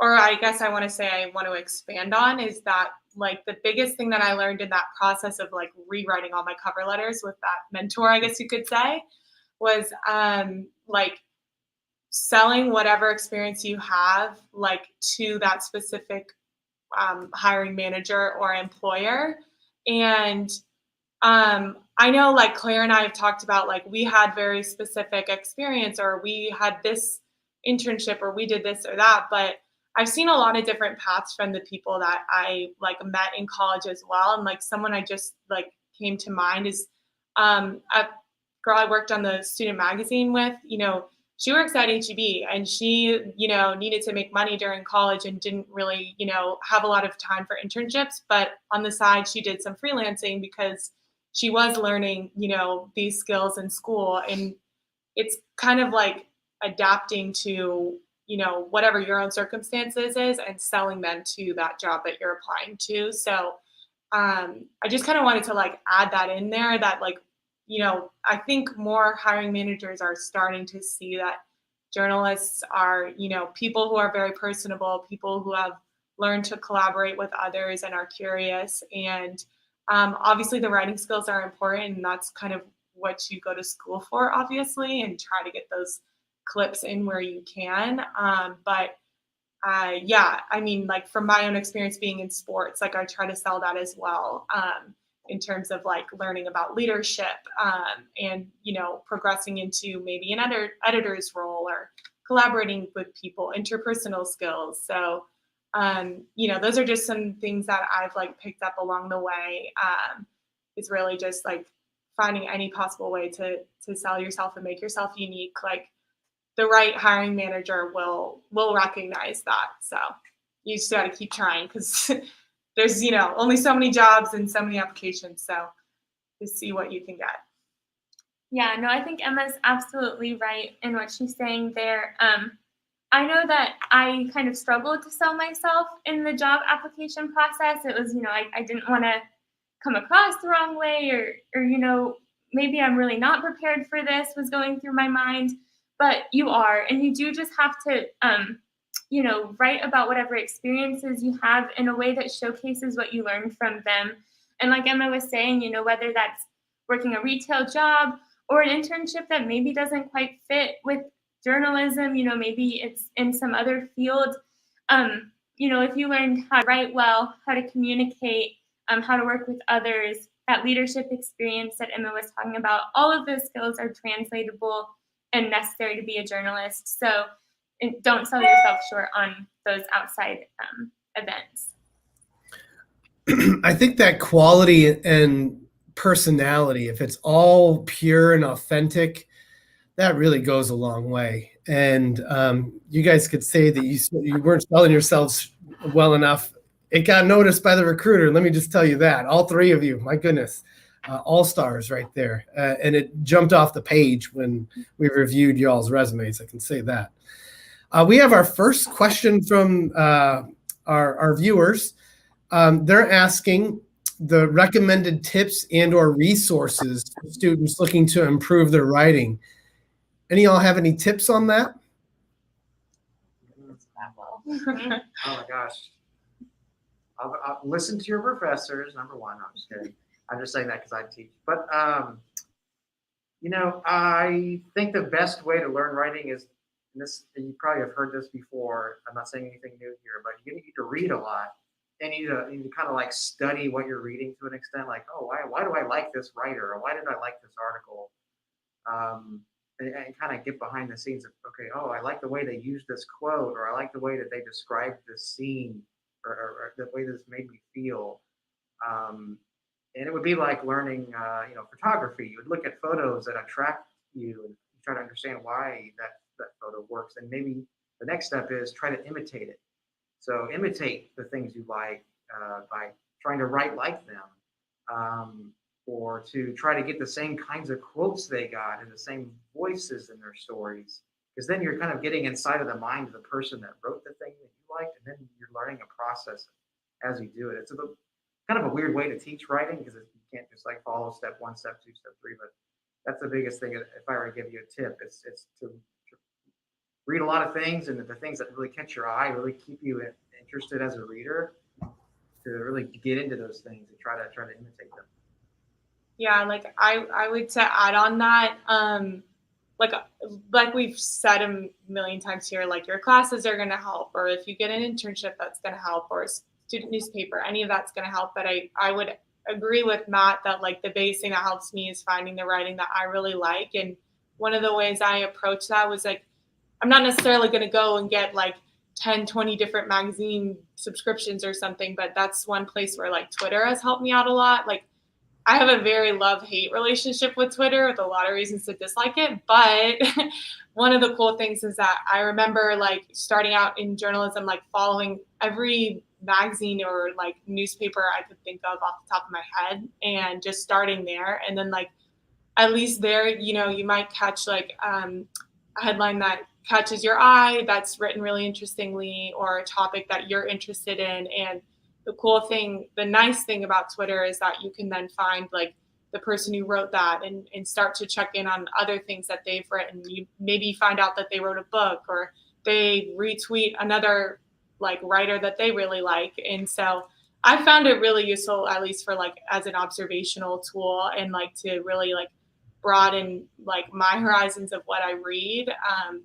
or I guess I want to say I want to expand on, is that, like, the biggest thing that I learned in that process of like rewriting all my cover letters with that mentor, I guess you could say, was like selling whatever experience you have, like, to that specific hiring manager or employer. And I know, like, Claire and I have talked about, like, we had very specific experience, or we had this internship, or we did this or that, but I've seen a lot of different paths from the people that I like met in college as well. And like someone I just like came to mind is a girl I worked on the student magazine with. She works at HEB, and she, needed to make money during college and didn't really, have a lot of time for internships. But on the side, she did some freelancing because she was learning, these skills in school. And it's kind of like adapting to, whatever your own circumstances is and selling them to that job that you're applying to. So I just kind of wanted to like add that in there, that like, I think more hiring managers are starting to see that journalists are, people who are very personable, people who have learned to collaborate with others and are curious. And obviously the writing skills are important, and that's kind of what you go to school for, obviously, and try to get those clips in where you can. But yeah, I mean, like from my own experience being in sports, like I try to sell that as well, in terms of like learning about leadership, and, progressing into maybe an editor's role, or collaborating with people, interpersonal skills. So, those are just some things that I've like picked up along the way. It's really just like finding any possible way to sell yourself and make yourself unique. Like the right hiring manager will recognize that. So you just got to keep trying, because there's, only so many jobs and so many applications. So just see what you can get. Yeah, no, I think Emma's absolutely right in what she's saying there. I know that I kind of struggled to sell myself in the job application process. It was, I didn't want to come across the wrong way, or maybe I'm really not prepared for this was going through my mind. But you are, and you do just have to, write about whatever experiences you have in a way that showcases what you learned from them. And like Emma was saying, whether that's working a retail job or an internship that maybe doesn't quite fit with journalism, maybe it's in some other field. If you learned how to write well, how to communicate, how to work with others, that leadership experience that Emma was talking about, all of those skills are translatable and necessary to be a journalist. So don't sell yourself short on those outside events. I think that quality and personality, if it's all pure and authentic, that really goes a long way. And you guys could say that you weren't selling yourselves well enough. It got noticed by the recruiter. Let me just tell you that. All three of you, my goodness, all stars right there. And it jumped off the page when we reviewed y'all's resumes. I can say that. We have our first question from our viewers. They're asking the recommended tips and or resources for students looking to improve their writing. Any of y'all have any tips on that? Oh my gosh. I'll listen to your professors, number one. No, I'm just kidding. I'm just saying that because I teach. But, I think the best way to learn writing is, and you probably have heard this before. I'm not saying anything new here, but you need to read a lot and you need to kind of like study what you're reading to an extent. Like, oh, why do I like this writer, or why did I like this article? And kind of get behind the scenes of, okay, oh, I like the way they used this quote, or I like the way that they described this scene, or the way this made me feel. And it would be like learning, photography. You would look at photos that attract you and try to understand why that photo works. And maybe the next step is try to imitate it. So imitate the things you like by trying to write like them, or to try to get the same kinds of quotes they got and the same voices in their stories. Because then you're kind of getting inside of the mind of the person that wrote the thing that you liked, and then you're learning a process as you do it. It's kind of a weird way to teach writing, because you can't just like follow step 1, step 2, step 3. But that's the biggest thing. If I were to give you a tip, it's to read a lot of things, and the things that really catch your eye, really keep you interested as a reader, to really get into those things and try to imitate them. Yeah, like I would to add on that, like we've said a million times here, like your classes are going to help, or if you get an internship, that's going to help, or a student newspaper, any of that's going to help. But I would agree with Matt that like the biggest thing that helps me is finding the writing that I really like. And one of the ways I approach that was like, I'm not necessarily going to go and get like 10, 20 different magazine subscriptions or something, but that's one place where like Twitter has helped me out a lot. Like, I have a very love-hate relationship with Twitter, with a lot of reasons to dislike it. But one of the cool things is that I remember like starting out in journalism, like following every magazine or like newspaper I could think of off the top of my head, and just starting there. And then like, at least there, you might catch like a headline that catches your eye, that's written really interestingly, or a topic that you're interested in. And the nice thing about Twitter is that you can then find like the person who wrote that and start to check in on other things that they've written. You maybe find out that they wrote a book, or they retweet another like writer that they really like. And so I found it really useful, at least for like as an observational tool, and like to really like broaden like my horizons of what I read,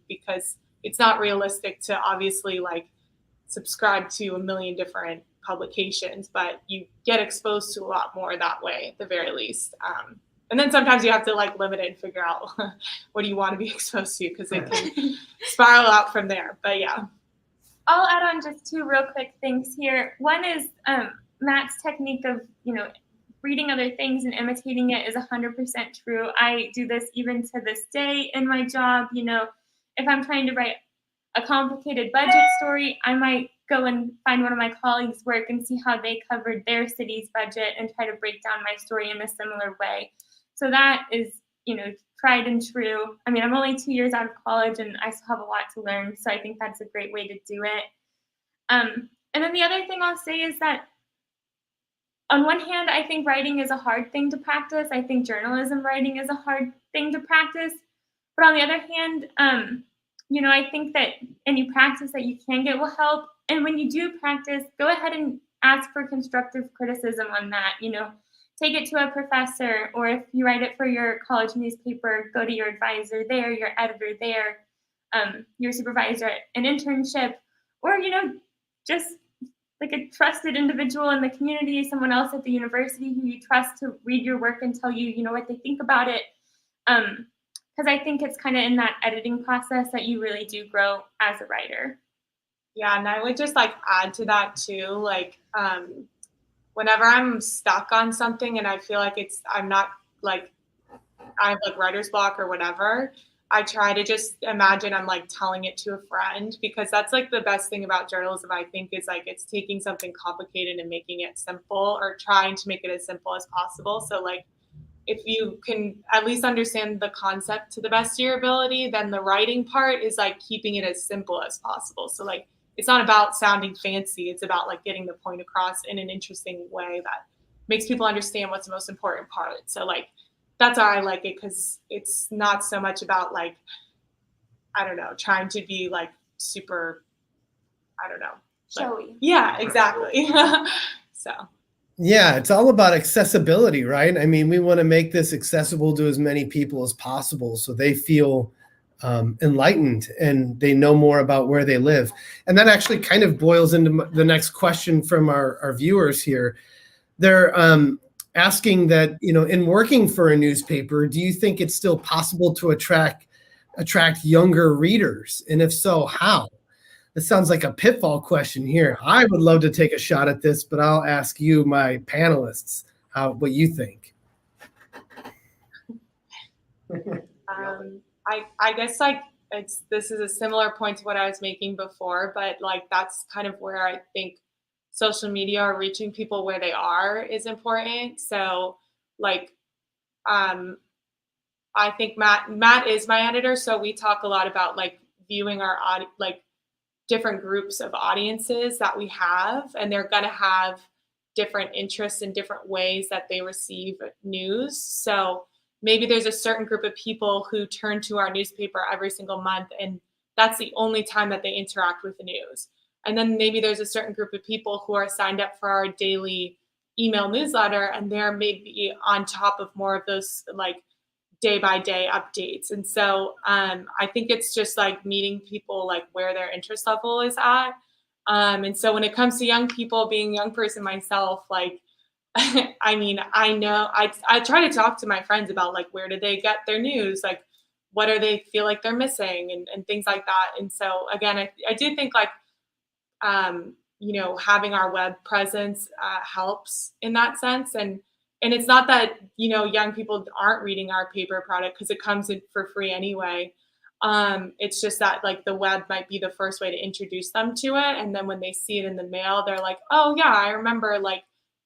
because it's not realistic to obviously like subscribe to a million different publications, but you get exposed to a lot more that way at the very least. And then sometimes you have to like limit it and figure out what do you want to be exposed to, because it can spiral out from there. But yeah. I'll add on just 2 real quick things here. One is Matt's technique of, reading other things and imitating it is 100% true. I do this even to this day in my job. If I'm trying to write a complicated budget story, I might go and find one of my colleagues' work and see how they covered their city's budget and try to break down my story in a similar way. So that is, tried and true. I mean, I'm only 2 years out of college and I still have a lot to learn. So I think that's a great way to do it. And then the other thing I'll say is that on one hand, I think writing is a hard thing to practice. I think journalism writing is a hard thing to practice. But on the other hand, I think that any practice that you can get will help. And when you do practice, go ahead and ask for constructive criticism on that. Take it to a professor, or if you write it for your college newspaper, go to your advisor there, your editor there, your supervisor at an internship, or, just like a trusted individual in the community, someone else at the university who you trust to read your work and tell you, what they think about it. Because I think it's kind of in that editing process that you really do grow as a writer. Yeah, and I would just like add to that too, like whenever I'm stuck on something and I feel like I'm not like, I have like writer's block or whatever, I try to just imagine I'm like telling it to a friend, because that's like the best thing about journalism, I think, is like it's taking something complicated and making it simple, or trying to make it as simple as possible. So like, if you can at least understand the concept to the best of your ability, then the writing part is like keeping it as simple as possible. So like, it's not about sounding fancy. It's about like getting the point across in an interesting way that makes people understand what's the most important part. So like, that's how I like it, because it's not so much about like, I don't know, trying to be like super, I don't know. Showy. Yeah, exactly. So. Yeah, it's all about accessibility, right? I mean, we want to make this accessible to as many people as possible, so they feel enlightened and they know more about where they live. And that actually kind of boils into the next question from our viewers here. They're asking that, in working for a newspaper, do you think it's still possible to attract younger readers? And if so, how? It sounds like a pitfall question here. I would love to take a shot at this, but I'll ask you, my panelists, what you think. I guess this is a similar point to what I was making before, but that's kind of where I think social media or reaching people where they are is important. So I think Matt is my editor, so we talk a lot about viewing our different groups of audiences that we have, and they're going to have different interests in different ways that they receive news. So maybe there's a certain group of people who turn to our newspaper every single month, and that's the only time that they interact with the news. And then maybe there's a certain group of people who are signed up for our daily email newsletter, and they're maybe on top of more of those day by day updates. And so I think it's just meeting people where their interest level is at. And so when it comes to young people, being a young person myself, I mean, I know I try to talk to my friends about where do they get their news, what do they feel like they're missing, and things like that. And so again, I do think having our web presence helps in that sense. And it's not that, young people aren't reading our paper product, because it comes in for free anyway. It's just that the web might be the first way to introduce them to it. And then when they see it in the mail, they're like, oh yeah, I remember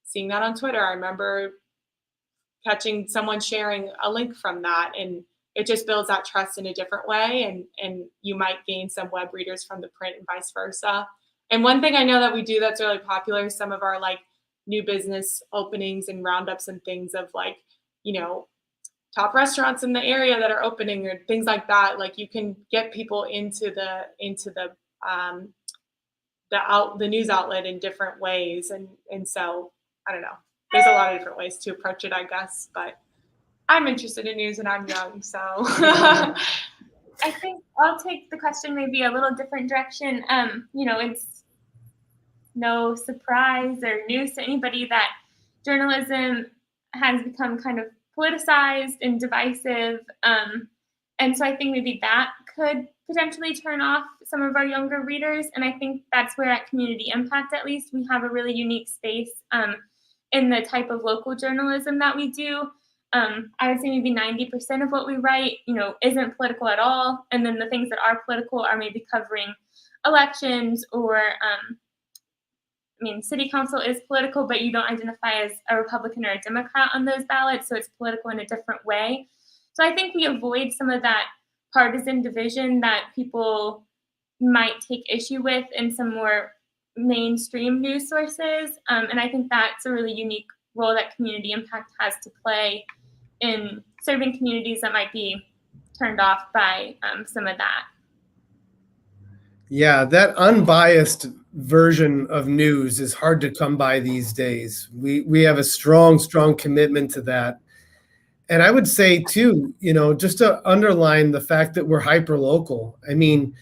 seeing that on Twitter. I remember catching someone sharing a link from that. And it just builds that trust in a different way. And you might gain some web readers from the print and vice versa. And one thing I know that we do that's really popular is some of our new business openings and roundups and things of top restaurants in the area that are opening or things like that. You can get people into the news outlet in different ways. And so I don't know. There's a lot of different ways to approach it, I guess, but I'm interested in news and I'm young, so. I think I'll take the question maybe a little different direction. It's no surprise or news to anybody that journalism has become kind of politicized and divisive. And so I think maybe that could potentially turn off some of our younger readers. And I think that's where at Community Impact, at least, we have a really unique space in the type of local journalism that we do. I would say maybe 90% of what we write, isn't political at all. And then the things that are political are maybe covering elections or, city council is political, but you don't identify as a Republican or a Democrat on those ballots. So it's political in a different way. So I think we avoid some of that partisan division that people might take issue with in some more mainstream news sources. And I think that's a really unique role that Community Impact has to play in serving communities that might be turned off by some of that. Yeah, that unbiased version of news is hard to come by these days. We have a strong commitment to that. And I would say too, just to underline the fact that we're hyper local. It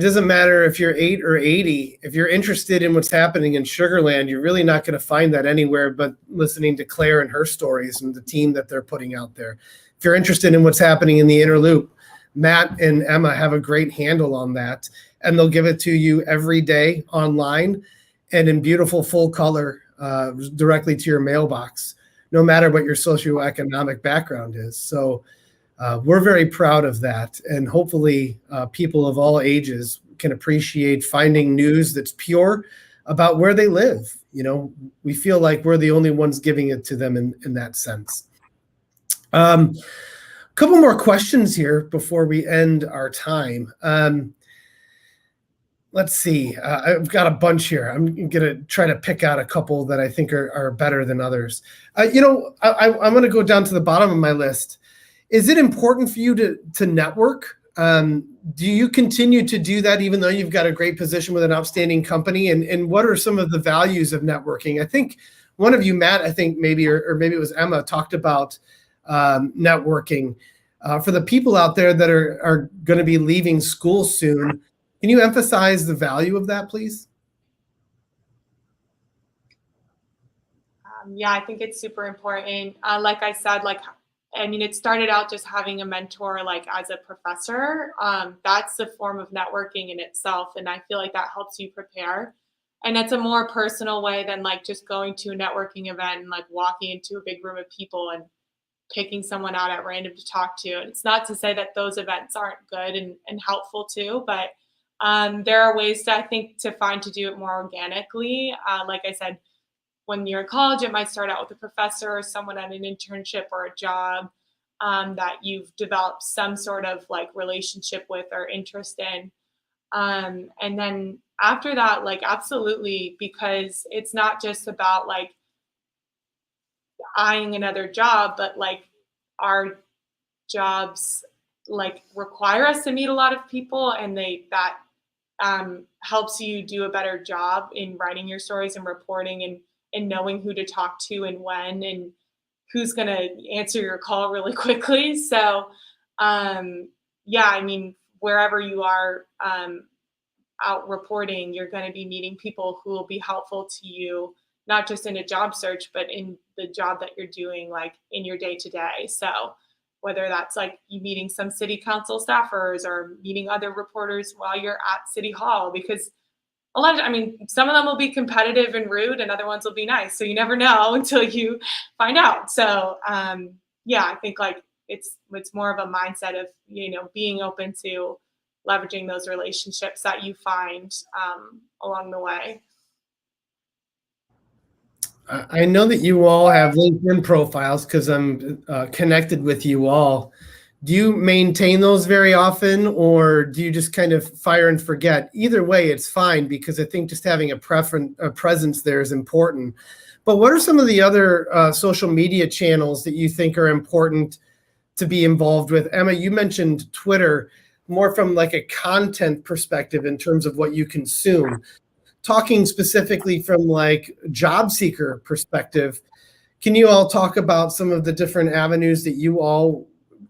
doesn't matter if you're 8 or 80. If you're interested in what's happening in Sugar Land, you're really not going to find that anywhere but listening to Claire and her stories and the team that they're putting out there. If you're interested in what's happening in the Inner Loop, Matt and Emma have a great handle on that, and they'll give it to you every day online and in beautiful full color directly to your mailbox, no matter what your socioeconomic background is. So we're very proud of that. And hopefully people of all ages can appreciate finding news that's pure about where they live. We feel like we're the only ones giving it to them in that sense. A couple more questions here before we end our time. Let's see. I've got a bunch here. I'm going to try to pick out a couple that I think are better than others. I'm going to go down to the bottom of my list. Is it important for you to network? Do you continue to do that even though you've got a great position with an outstanding company? And what are some of the values of networking? I think one of you, Matt, I think maybe, or maybe it was Emma, talked about networking. For the people out there that are going to be leaving school soon, can you emphasize the value of that, please? Yeah, I think it's super important. Like I said, it started out just having a mentor, like as a professor. That's a form of networking in itself. And I feel like that helps you prepare. And it's a more personal way than like just going to a networking event and like walking into a big room of people and picking someone out at random to talk to. And it's not to say that those events aren't good and helpful too, but there are ways I think to do it more organically. Like I said, when you're in college, it might start out with a professor or someone at an internship or a job that you've developed some sort of like relationship with or interest in. And then after that, like absolutely, because it's not just about like eyeing another job, but like our jobs like require us to meet a lot of people, and that helps you do a better job in writing your stories and reporting and knowing who to talk to and when and who's going to answer your call really quickly. So, yeah, I mean, wherever you are out reporting, you're going to be meeting people who will be helpful to you, not just in a job search, but in the job that you're doing, like in your day to day. So, whether that's like you meeting some city council staffers or meeting other reporters while you're at City Hall, because some of them will be competitive and rude and other ones will be nice. So you never know until you find out. So yeah, I think like it's more of a mindset of, being open to leveraging those relationships that you find along the way. I know that you all have LinkedIn profiles because I'm connected with you all. Do you maintain those very often, or do you just kind of fire and forget? Either way, it's fine, because I think just having a presence there is important. But what are some of the other social media channels that you think are important to be involved with? Emma, you mentioned Twitter, more from like a content perspective in terms of what you consume. Talking specifically from like job seeker perspective, can you all talk about some of the different avenues that you all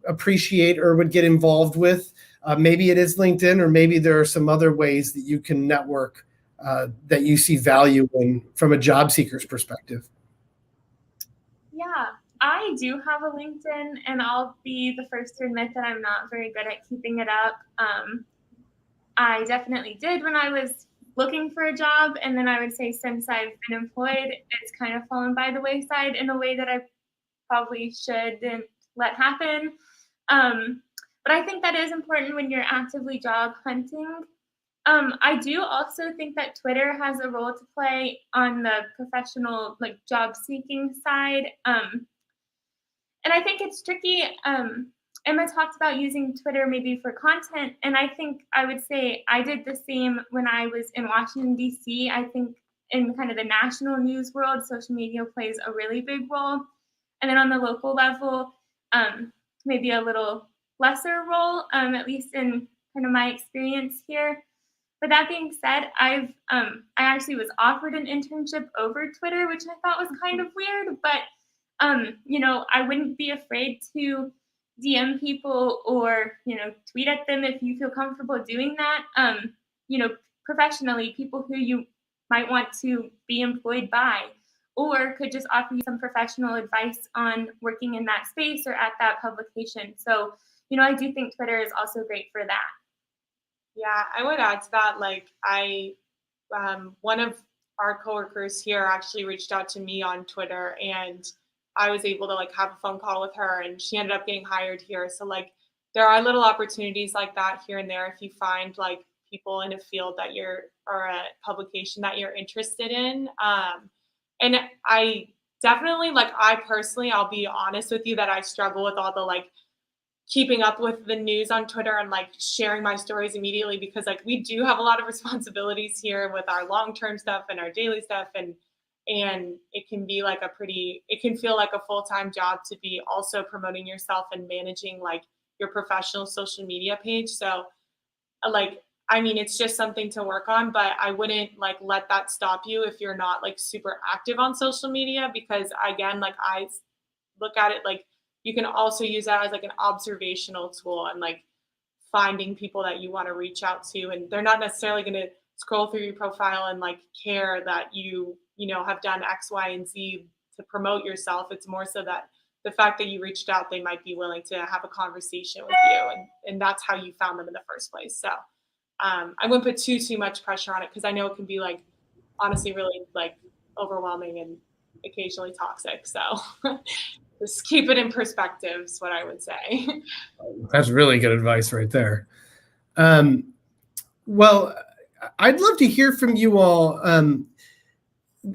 appreciate or would get involved with? Maybe it is LinkedIn, or maybe there are some other ways that you can network that you see value in from a job seeker's perspective. Yeah, I do have a LinkedIn, and I'll be the first to admit that I'm not very good at keeping it up. I definitely did when I was looking for a job, and then I would say since I've been employed, it's kind of fallen by the wayside in a way that I probably shouldn't let happen. But I think that is important when you're actively job hunting. I do also think that Twitter has a role to play on the professional, like job seeking side. And I think it's tricky. Emma talked about using Twitter maybe for content, and I think I would say I did the same when I was in Washington, D.C. I think in kind of the national news world, social media plays a really big role. And then on the local level, maybe a little lesser role, at least in kind of my experience here. But that being said, I actually was offered an internship over Twitter, which I thought was kind of weird, but I wouldn't be afraid to DM people or, tweet at them if you feel comfortable doing that. Professionally, people who you might want to be employed by, or could just offer you some professional advice on working in that space or at that publication. So, I do think Twitter is also great for that. Yeah, I would add to that. Like one of our coworkers here actually reached out to me on Twitter, and I was able to like have a phone call with her, and she ended up getting hired here. So like there are little opportunities like that here and there if you find like people in a field that or a publication that you're interested in. And I definitely I personally, I'll be honest with you that I struggle with all the like keeping up with the news on Twitter and like sharing my stories immediately, because like we do have a lot of responsibilities here with our long-term stuff and our daily stuff, and it can be like it can feel like a full-time job to be also promoting yourself and managing like your professional social media page. So it's just something to work on, but I wouldn't like let that stop you if you're not like super active on social media, because again, like I look at it like you can also use that as like an observational tool and like finding people that you want to reach out to, and they're not necessarily going to scroll through your profile and like care that you know have done X, Y, and Z to promote yourself. It's more so that the fact that you reached out, they might be willing to have a conversation with you, and that's how you found them in the first place. So I wouldn't put too much pressure on it, because I know it can be like honestly really like overwhelming and occasionally toxic. So just keep it in perspective is what I would say. That's really good advice right there. Well, I'd love to hear from you all.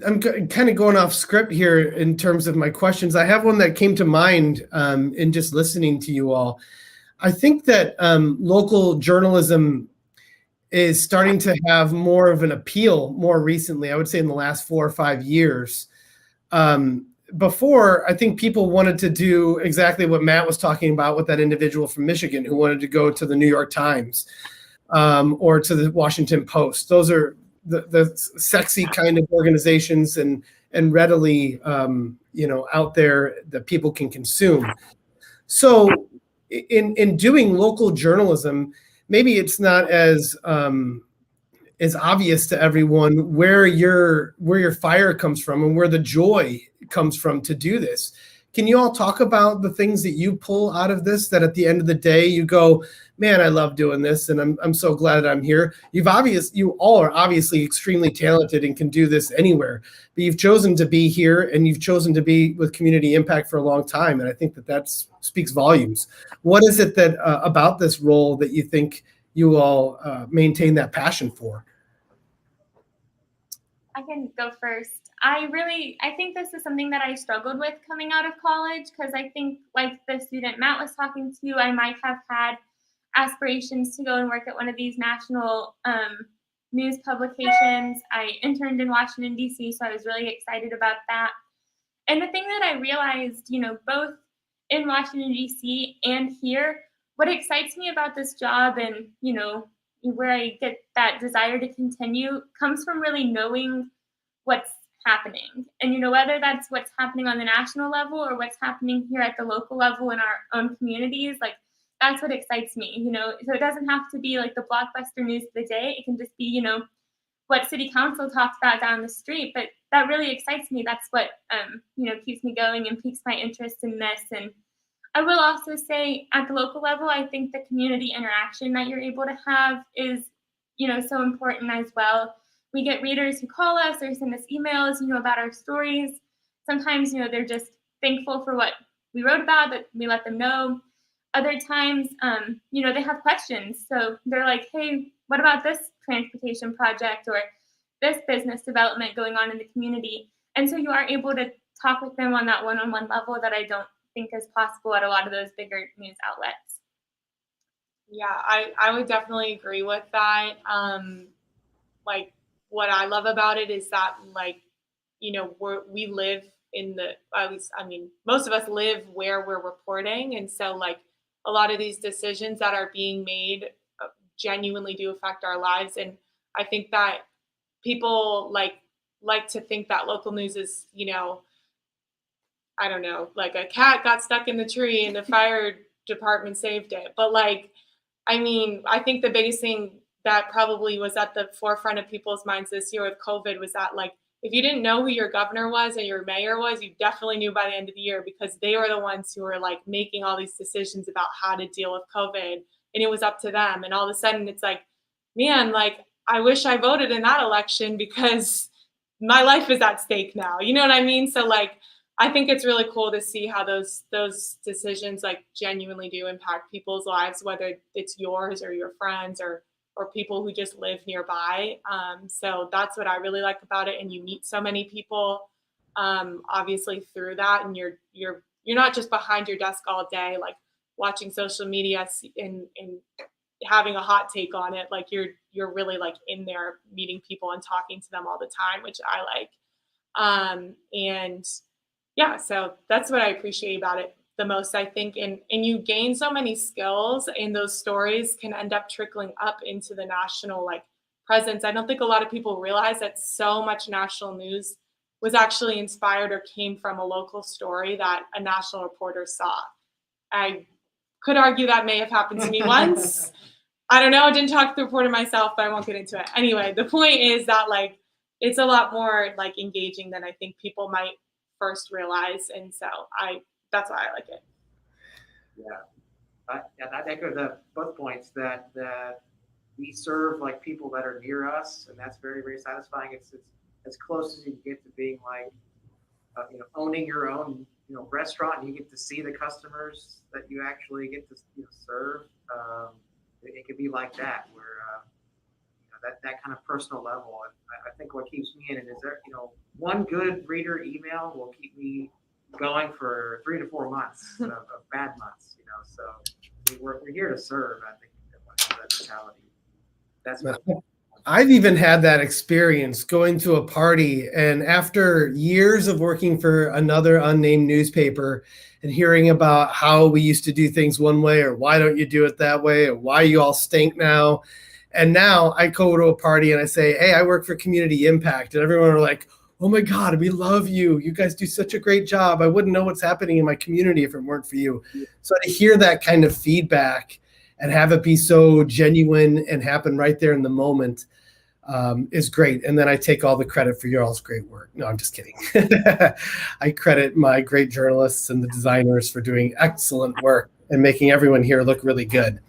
I'm kind of going off script here in terms of my questions. I have one that came to mind in just listening to you all. I think that local journalism is starting to have more of an appeal more recently, I would say in the last 4 or 5 years. Before, I think people wanted to do exactly what Matt was talking about with that individual from Michigan who wanted to go to the New York Times or to the Washington Post. Those are the sexy kind of organizations and readily out there that people can consume. So in doing local journalism, maybe it's not as obvious to everyone where your fire comes from and where the joy comes from to do this. Can you all talk about the things that you pull out of this, that at the end of the day you go, man, I love doing this and I'm so glad that I'm here. You all are obviously extremely talented and can do this anywhere, but you've chosen to be here and you've chosen to be with community impact for a long time. And I think that speaks volumes. What is it that about this role that you think you all maintain that passion for? I can go first. I think this is something that I struggled with coming out of college, because I think, like the student Matt was talking to, I might have had aspirations to go and work at one of these national news publications. I interned in Washington, D.C., so I was really excited about that. And the thing that I realized, both in Washington, D.C. and here, what excites me about this job and, where I get that desire to continue comes from really knowing what's happening. And, whether that's what's happening on the national level or what's happening here at the local level in our own communities, like that's what excites me, So it doesn't have to be like the blockbuster news of the day. It can just be, what city council talks about down the street, but that really excites me. That's what, keeps me going and piques my interest in this. And I will also say at the local level, I think the community interaction that you're able to have is, so important as well. We get readers who call us or send us emails, about our stories. Sometimes, they're just thankful for what we wrote about, that we let them know. Other times, they have questions. So they're like, hey, what about this transportation project or this business development going on in the community? And so you are able to talk with them on that one-on-one level that I don't think is possible at a lot of those bigger news outlets. Yeah, I would definitely agree with that. Like what I love about it is that we live in most of us live where we're reporting. And so like a lot of these decisions that are being made genuinely do affect our lives. And I think that people like to think that local news is, I don't know, like a cat got stuck in the tree and the fire department saved it. But I think the biggest thing that probably was at the forefront of people's minds this year with COVID was that if you didn't know who your governor was and your mayor was, you definitely knew by the end of the year, because they were the ones who were making all these decisions about how to deal with COVID, and it was up to them. And all of a sudden it's man, I wish I voted in that election because my life is at stake now. You know what I mean? So I think it's really cool to see how those decisions genuinely do impact people's lives, whether it's yours or your friends or people who just live nearby. So that's what I really like about it. And you meet so many people, obviously through that, and you're not just behind your desk all day, watching social media and having a hot take on it. You're really in there meeting people and talking to them all the time, which I like. And yeah, so that's what I appreciate about it the most, I think. And you gain so many skills, and those stories can end up trickling up into the national presence. I don't think a lot of people realize that so much national news was actually inspired or came from a local story that a national reporter saw. I could argue that may have happened to me once. I don't know. I didn't talk to the reporter myself, but I won't get into it. Anyway, the point is that like it's a lot more like engaging than I think people might first realize, and so that's why I like it. Yeah, I echo both points that we serve like people that are near us, and that's very, very satisfying. It's as close as you can get to being like owning your own restaurant, and you get to see the customers that you actually get to serve. It could be like that, where that kind of personal level. And I think what keeps me in it is there, one good reader email will keep me going for 3 to 4 months of bad months. So we're here to serve. I think that mentality. That's what I've even had that experience going to a party, and after years of working for another unnamed newspaper and hearing about how we used to do things one way, or why don't you do it that way, or why you all stink now. And now I go to a party and I say, hey, I work for Community Impact. And everyone are like, oh my God, we love you. You guys do such a great job. I wouldn't know what's happening in my community if it weren't for you. So to hear that kind of feedback and have it be so genuine and happen right there in the moment is great. And then I take all the credit for your all's great work. No, I'm just kidding. I credit my great journalists and the designers for doing excellent work and making everyone here look really good.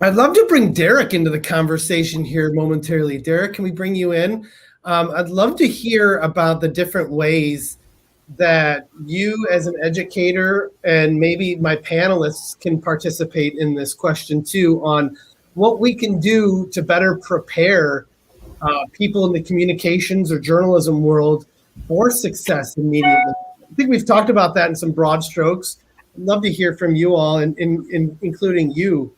I'd love to bring Derek into the conversation here momentarily. Derek, can we bring you in? I'd love to hear about the different ways that you as an educator, and maybe my panelists can participate in this question too, on what we can do to better prepare people in the communications or journalism world for success immediately. I think we've talked about that in some broad strokes. I'd love to hear from you all, and including you,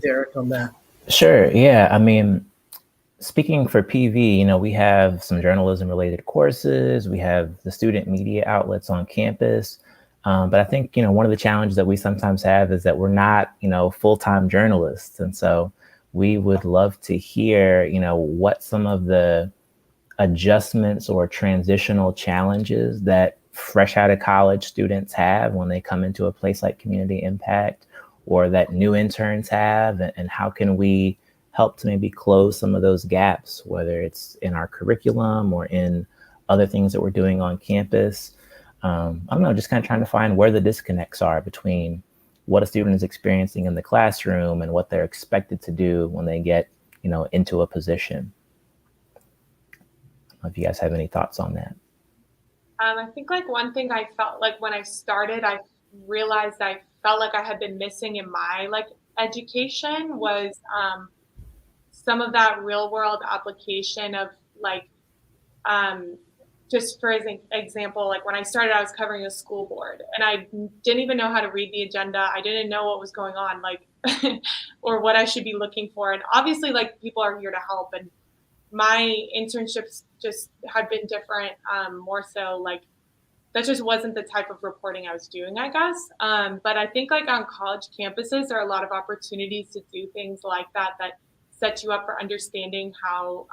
Derek, on that. Sure. Yeah. I mean, speaking for PV, we have some journalism related courses. We have the student media outlets on campus. But I think, one of the challenges that we sometimes have is that we're not, full-time journalists. And so we would love to hear, what some of the adjustments or transitional challenges that fresh out of college students have when they come into a place like Community Impact, or that new interns have, and how can we help to maybe close some of those gaps, whether it's in our curriculum or in other things that we're doing on campus. I don't know, just kind of trying to find where the disconnects are between what a student is experiencing in the classroom and what they're expected to do when they get, into a position. I don't know if you guys have any thoughts on that. I think like one thing I felt like when I started, I realized I felt like I had been missing in my education was some of that real world application of just for example, like when I started, I was covering a school board and I didn't even know how to read the agenda. I didn't know what was going on, or what I should be looking for. And obviously people are here to help. And my internships just had been different, more so that just wasn't the type of reporting I was doing, I guess. But I think on college campuses, there are a lot of opportunities to do things like that set you up for understanding how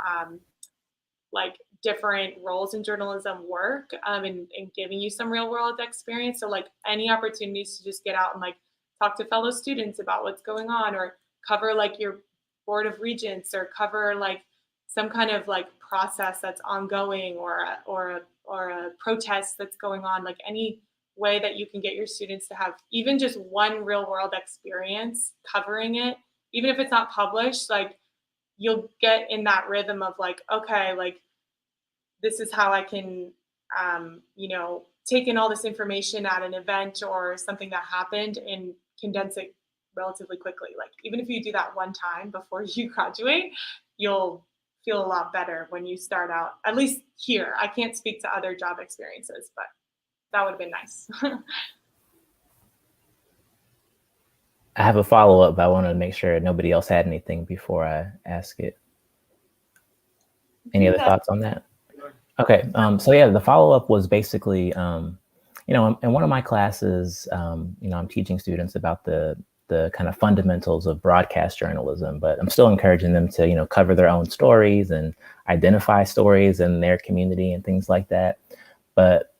different roles in journalism work, and giving you some real world experience. So any opportunities to just get out and talk to fellow students about what's going on, or cover your board of regents, or cover some kind of process that's ongoing, or a protest that's going on, any way that you can get your students to have even just one real world experience covering it, even if it's not published, you'll get in that rhythm of okay, this is how I can, take in all this information at an event or something that happened and condense it relatively quickly. Even if you do that one time before you graduate, you'll feel a lot better when you start out, at least here. I can't speak to other job experiences, but that would have been nice. I have a follow-up, but I wanted to make sure nobody else had anything before I ask it. Any other thoughts on that? Okay, so yeah, the follow-up was basically, in one of my classes, I'm teaching students about the kind of fundamentals of broadcast journalism, but I'm still encouraging them to, cover their own stories and identify stories in their community and things like that. But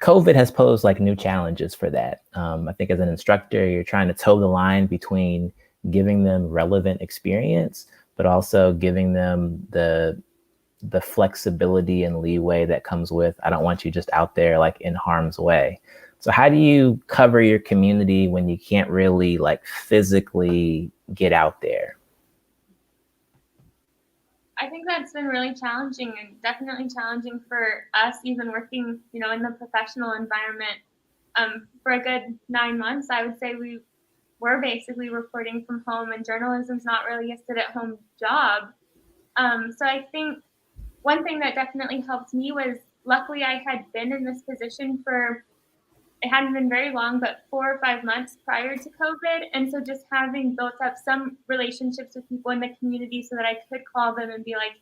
COVID has posed like new challenges for that. I think as an instructor, you're trying to toe the line between giving them relevant experience, but also giving them the flexibility and leeway that comes with, I don't want you just out there like in harm's way. So how do you cover your community when you can't really like physically get out there? I think that's been really challenging, and definitely challenging for us, even working, in the professional environment. For a good 9 months, I would say we were basically reporting from home, and journalism's not really a sit-at-home job. So I think one thing that definitely helped me was, luckily I had been in this position for, it hadn't been very long, but 4 or 5 months prior to COVID. And so just having built up some relationships with people in the community so that I could call them and be like,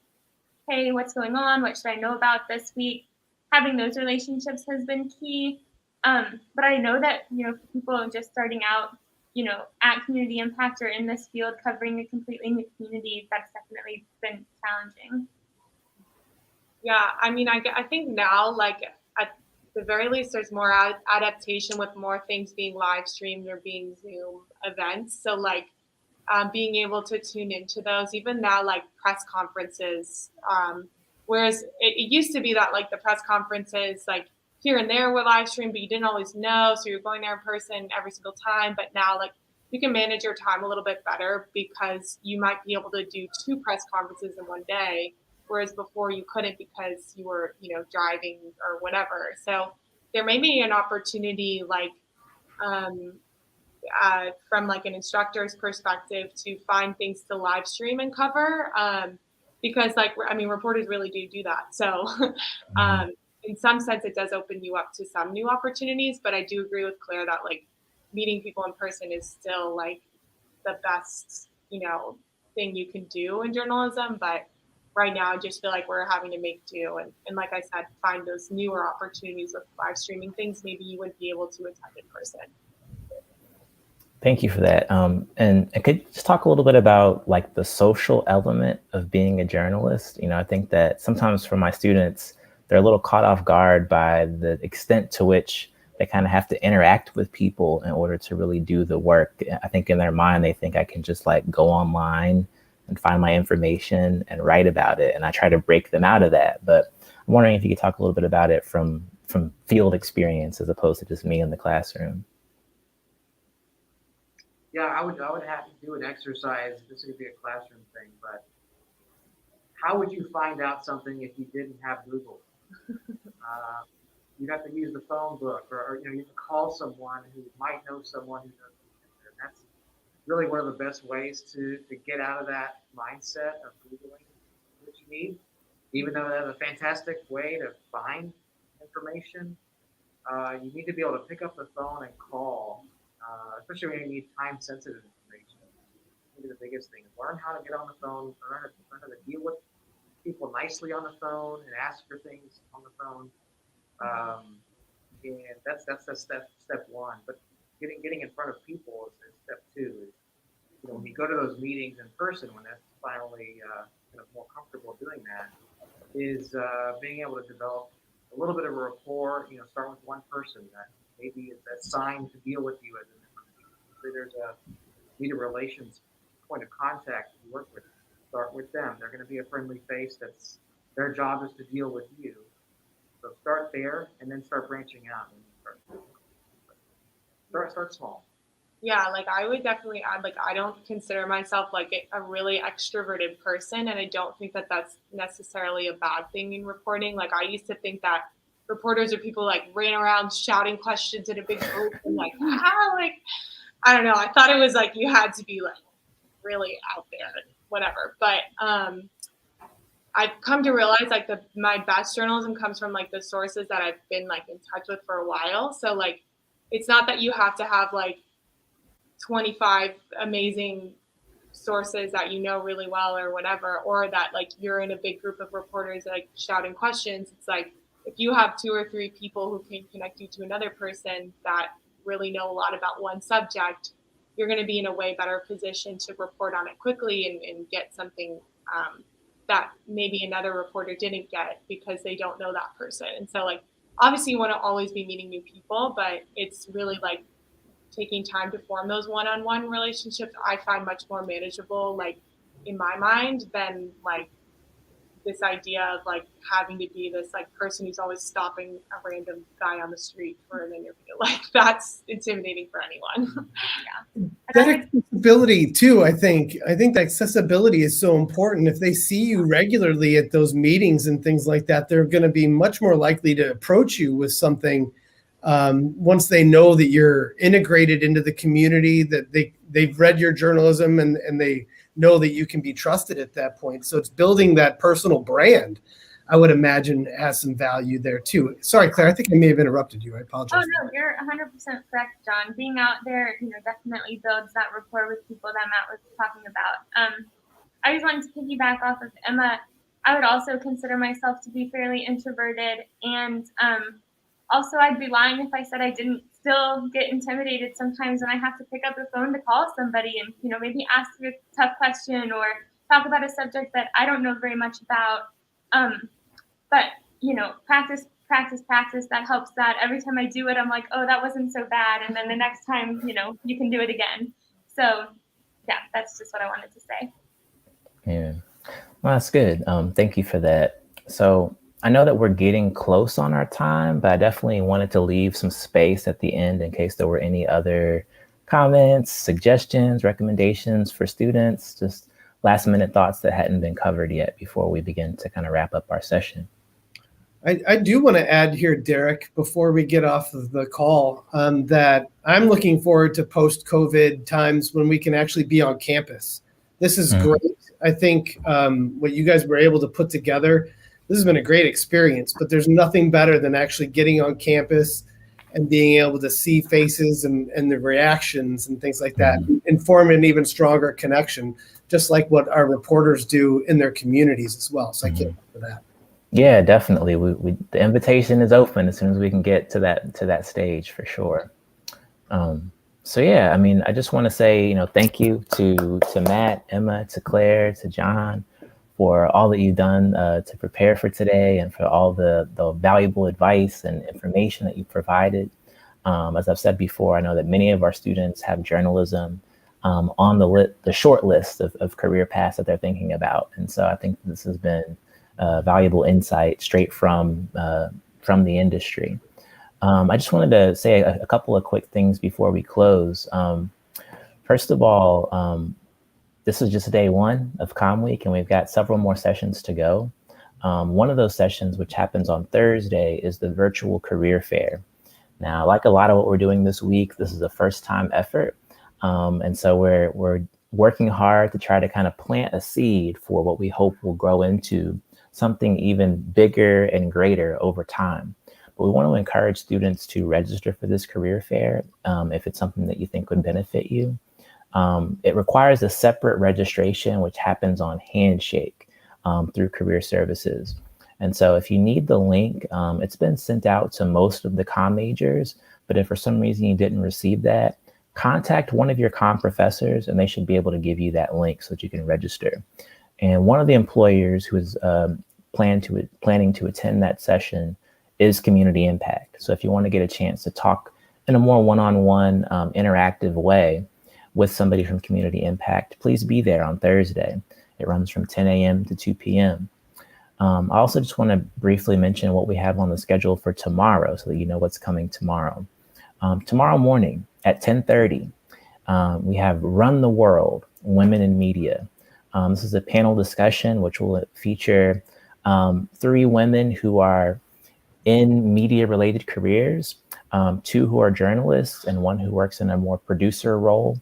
hey, what's going on? What should I know about this week? Having those relationships has been key. But I know that, for people just starting out, at Community Impact or in this field covering a completely new community, that's definitely been challenging. Yeah, I mean, I think now, like, at the very least, there's more adaptation with more things being live streamed or being Zoom events. So, like, being able to tune into those, even now, like press conferences. Whereas it used to be that, like, the press conferences, like, here and there were live streamed, but you didn't always know. So you're going there in person every single time. But now, like, you can manage your time a little bit better because you might be able to do 2 press conferences in one day, whereas before you couldn't because you were, driving or whatever. So there may be an opportunity, like, from like an instructor's perspective, to find things to live stream and cover, because, like, I mean, reporters really do that. So in some sense, it does open you up to some new opportunities. But I do agree with Claire that, like, meeting people in person is still like the best, thing you can do in journalism. But right now, I just feel like we're having to make do. And like I said, find those newer opportunities with live streaming things maybe you wouldn't be able to attend in person. Thank you for that. And I could just talk a little bit about like the social element of being a journalist. I think that sometimes for my students, they're a little caught off guard by the extent to which they kind of have to interact with people in order to really do the work. I think in their mind, they think I can just like go online and find my information and write about it. And I try to break them out of that. But I'm wondering if you could talk a little bit about it from field experience as opposed to just me in the classroom. Yeah, I would have to do an exercise. This could be a classroom thing, but how would you find out something if you didn't have Google? You'd have to use the phone book, or you have to call someone who might know someone who knows something. And that's really one of the best ways to get out of that mindset of Googling what you need. Even though that's a fantastic way to find information, you need to be able to pick up the phone and call. Especially when you need time-sensitive information. Maybe the biggest thing is learn how to get on the phone, learn how to deal with people nicely on the phone and ask for things on the phone. And that's step one. But getting in front of people is step 2. Is, when you go to those meetings in person, when that's finally more comfortable doing that, is being able to develop a little bit of a rapport. Start with one person that maybe is assigned to deal with you as an information. There's a media relations point of contact you work with. Start with them. They're going to be a friendly face. That's their job is to deal with you. So start there and then start branching out. Start small. Yeah, like I would definitely add, like, I don't consider myself like a really extroverted person, and I don't think that that's necessarily a bad thing in reporting. Like, I used to think that reporters are people like ran around shouting questions in a big group and like I don't know. I thought it was like you had to be like really out there and whatever. But I've come to realize like my best journalism comes from like the sources that I've been like in touch with for a while. So like it's not that you have to have like 25 amazing sources that you know really well or whatever, or that like you're in a big group of reporters like shouting questions. It's like if you have 2 or 3 people who can connect you to another person that really know a lot about one subject, you're going to be in a way better position to report on it quickly and get something that maybe another reporter didn't get because they don't know that person. And so like obviously you want to always be meeting new people, but it's really like taking time to form those one-on-one relationships I find much more manageable, like in my mind, than like this idea of like having to be this like person who's always stopping a random guy on the street for an interview. Like that's intimidating for anyone. That accessibility too, I think the accessibility is so important. If they see you regularly at those meetings and things like that, they're going to be much more likely to approach you with something once they know that you're integrated into the community, that they've read your journalism and they know that you can be trusted at that point. So it's building that personal brand, I would imagine, has some value there too. Sorry, Claire, I think I may have interrupted you. I apologize. Oh no, you're 100% correct, John. Being out there, definitely builds that rapport with people that Matt was talking about. I just wanted to piggyback off of Emma. I would also consider myself to be fairly introverted, and also I'd be lying if I said I didn't still get intimidated sometimes when I have to pick up the phone to call somebody and maybe ask a tough question or talk about a subject that I don't know very much about. But practice. That helps. That every time I do it, I'm like, oh, that wasn't so bad, and then the next time, you can do it again. So, yeah, that's just what I wanted to say. Yeah, well, that's good. Thank you for that. So I know that we're getting close on our time, but I definitely wanted to leave some space at the end in case there were any other comments, suggestions, recommendations for students, just last minute thoughts that hadn't been covered yet before we begin to kind of wrap up our session. I do want to add here, Derek, before we get off of the call, that I'm looking forward to post-COVID times when we can actually be on campus. This is great. I think what you guys were able to put together, this has been a great experience, but there's nothing better than actually getting on campus and being able to see faces and the reactions and things like that, and form an even stronger connection, just like what our reporters do in their communities as well. So I can't wait for that. Yeah, definitely. The invitation is open as soon as we can get to that stage, for sure. So yeah, I mean, I just want to say, thank you to Matt, Emma, to Claire, to John, for all that you've done to prepare for today, and for all the valuable advice and information that you provided. As I've said before, I know that many of our students have journalism on the short list of career paths that they're thinking about, and so I think this has been valuable insight straight from the industry. I just wanted to say a couple of quick things before we close. First of all, this is just day one of COMM Week, and we've got several more sessions to go. One of those sessions, which happens on Thursday, is the virtual career fair. Now, like a lot of what we're doing this week, this is a first-time effort, and so we're working hard to try to kind of plant a seed for what we hope will grow into something even bigger and greater over time. But we want to encourage students to register for this career fair if it's something that you think would benefit you. It requires a separate registration, which happens on Handshake through Career Services. And so if you need the link, it's been sent out to most of the comm majors, but if for some reason you didn't receive that, contact one of your comm professors and they should be able to give you that link so that you can register. And one of the employers who is planning to attend that session is Community Impact. So if you want to get a chance to talk in a more one-on-one interactive way with somebody from Community Impact, please be there on Thursday. It runs from 10 a.m. to 2 p.m. I also just want to briefly mention what we have on the schedule for tomorrow so that you know what's coming tomorrow. Tomorrow morning at 10:30, we have Run the World, Women in Media. This is a panel discussion which will feature 3 women who are in media-related careers, 2 who are journalists, and 1 who works in a more producer role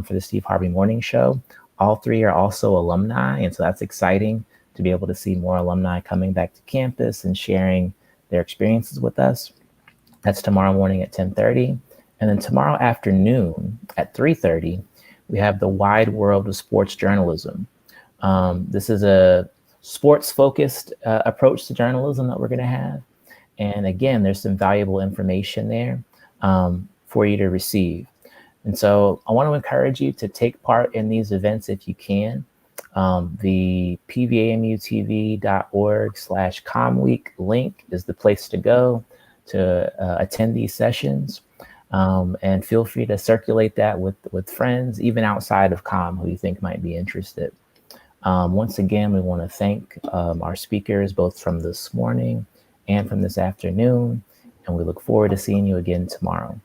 for the Steve Harvey Morning Show. All 3 are also alumni, and so that's exciting to be able to see more alumni coming back to campus and sharing their experiences with us. That's tomorrow morning at 10:30. And then tomorrow afternoon at 3:30, we have the Wide World of Sports Journalism. This is a sports-focused approach to journalism that we're going to have. And again, there's some valuable information there for you to receive. And so I want to encourage you to take part in these events if you can. The PVAMUTV.org/CommWeek link is the place to go. to attend these sessions. And feel free to circulate that with friends, even outside of COMM, who you think might be interested. Once again, we want to thank our speakers, both from this morning and from this afternoon, and we look forward to seeing you again tomorrow.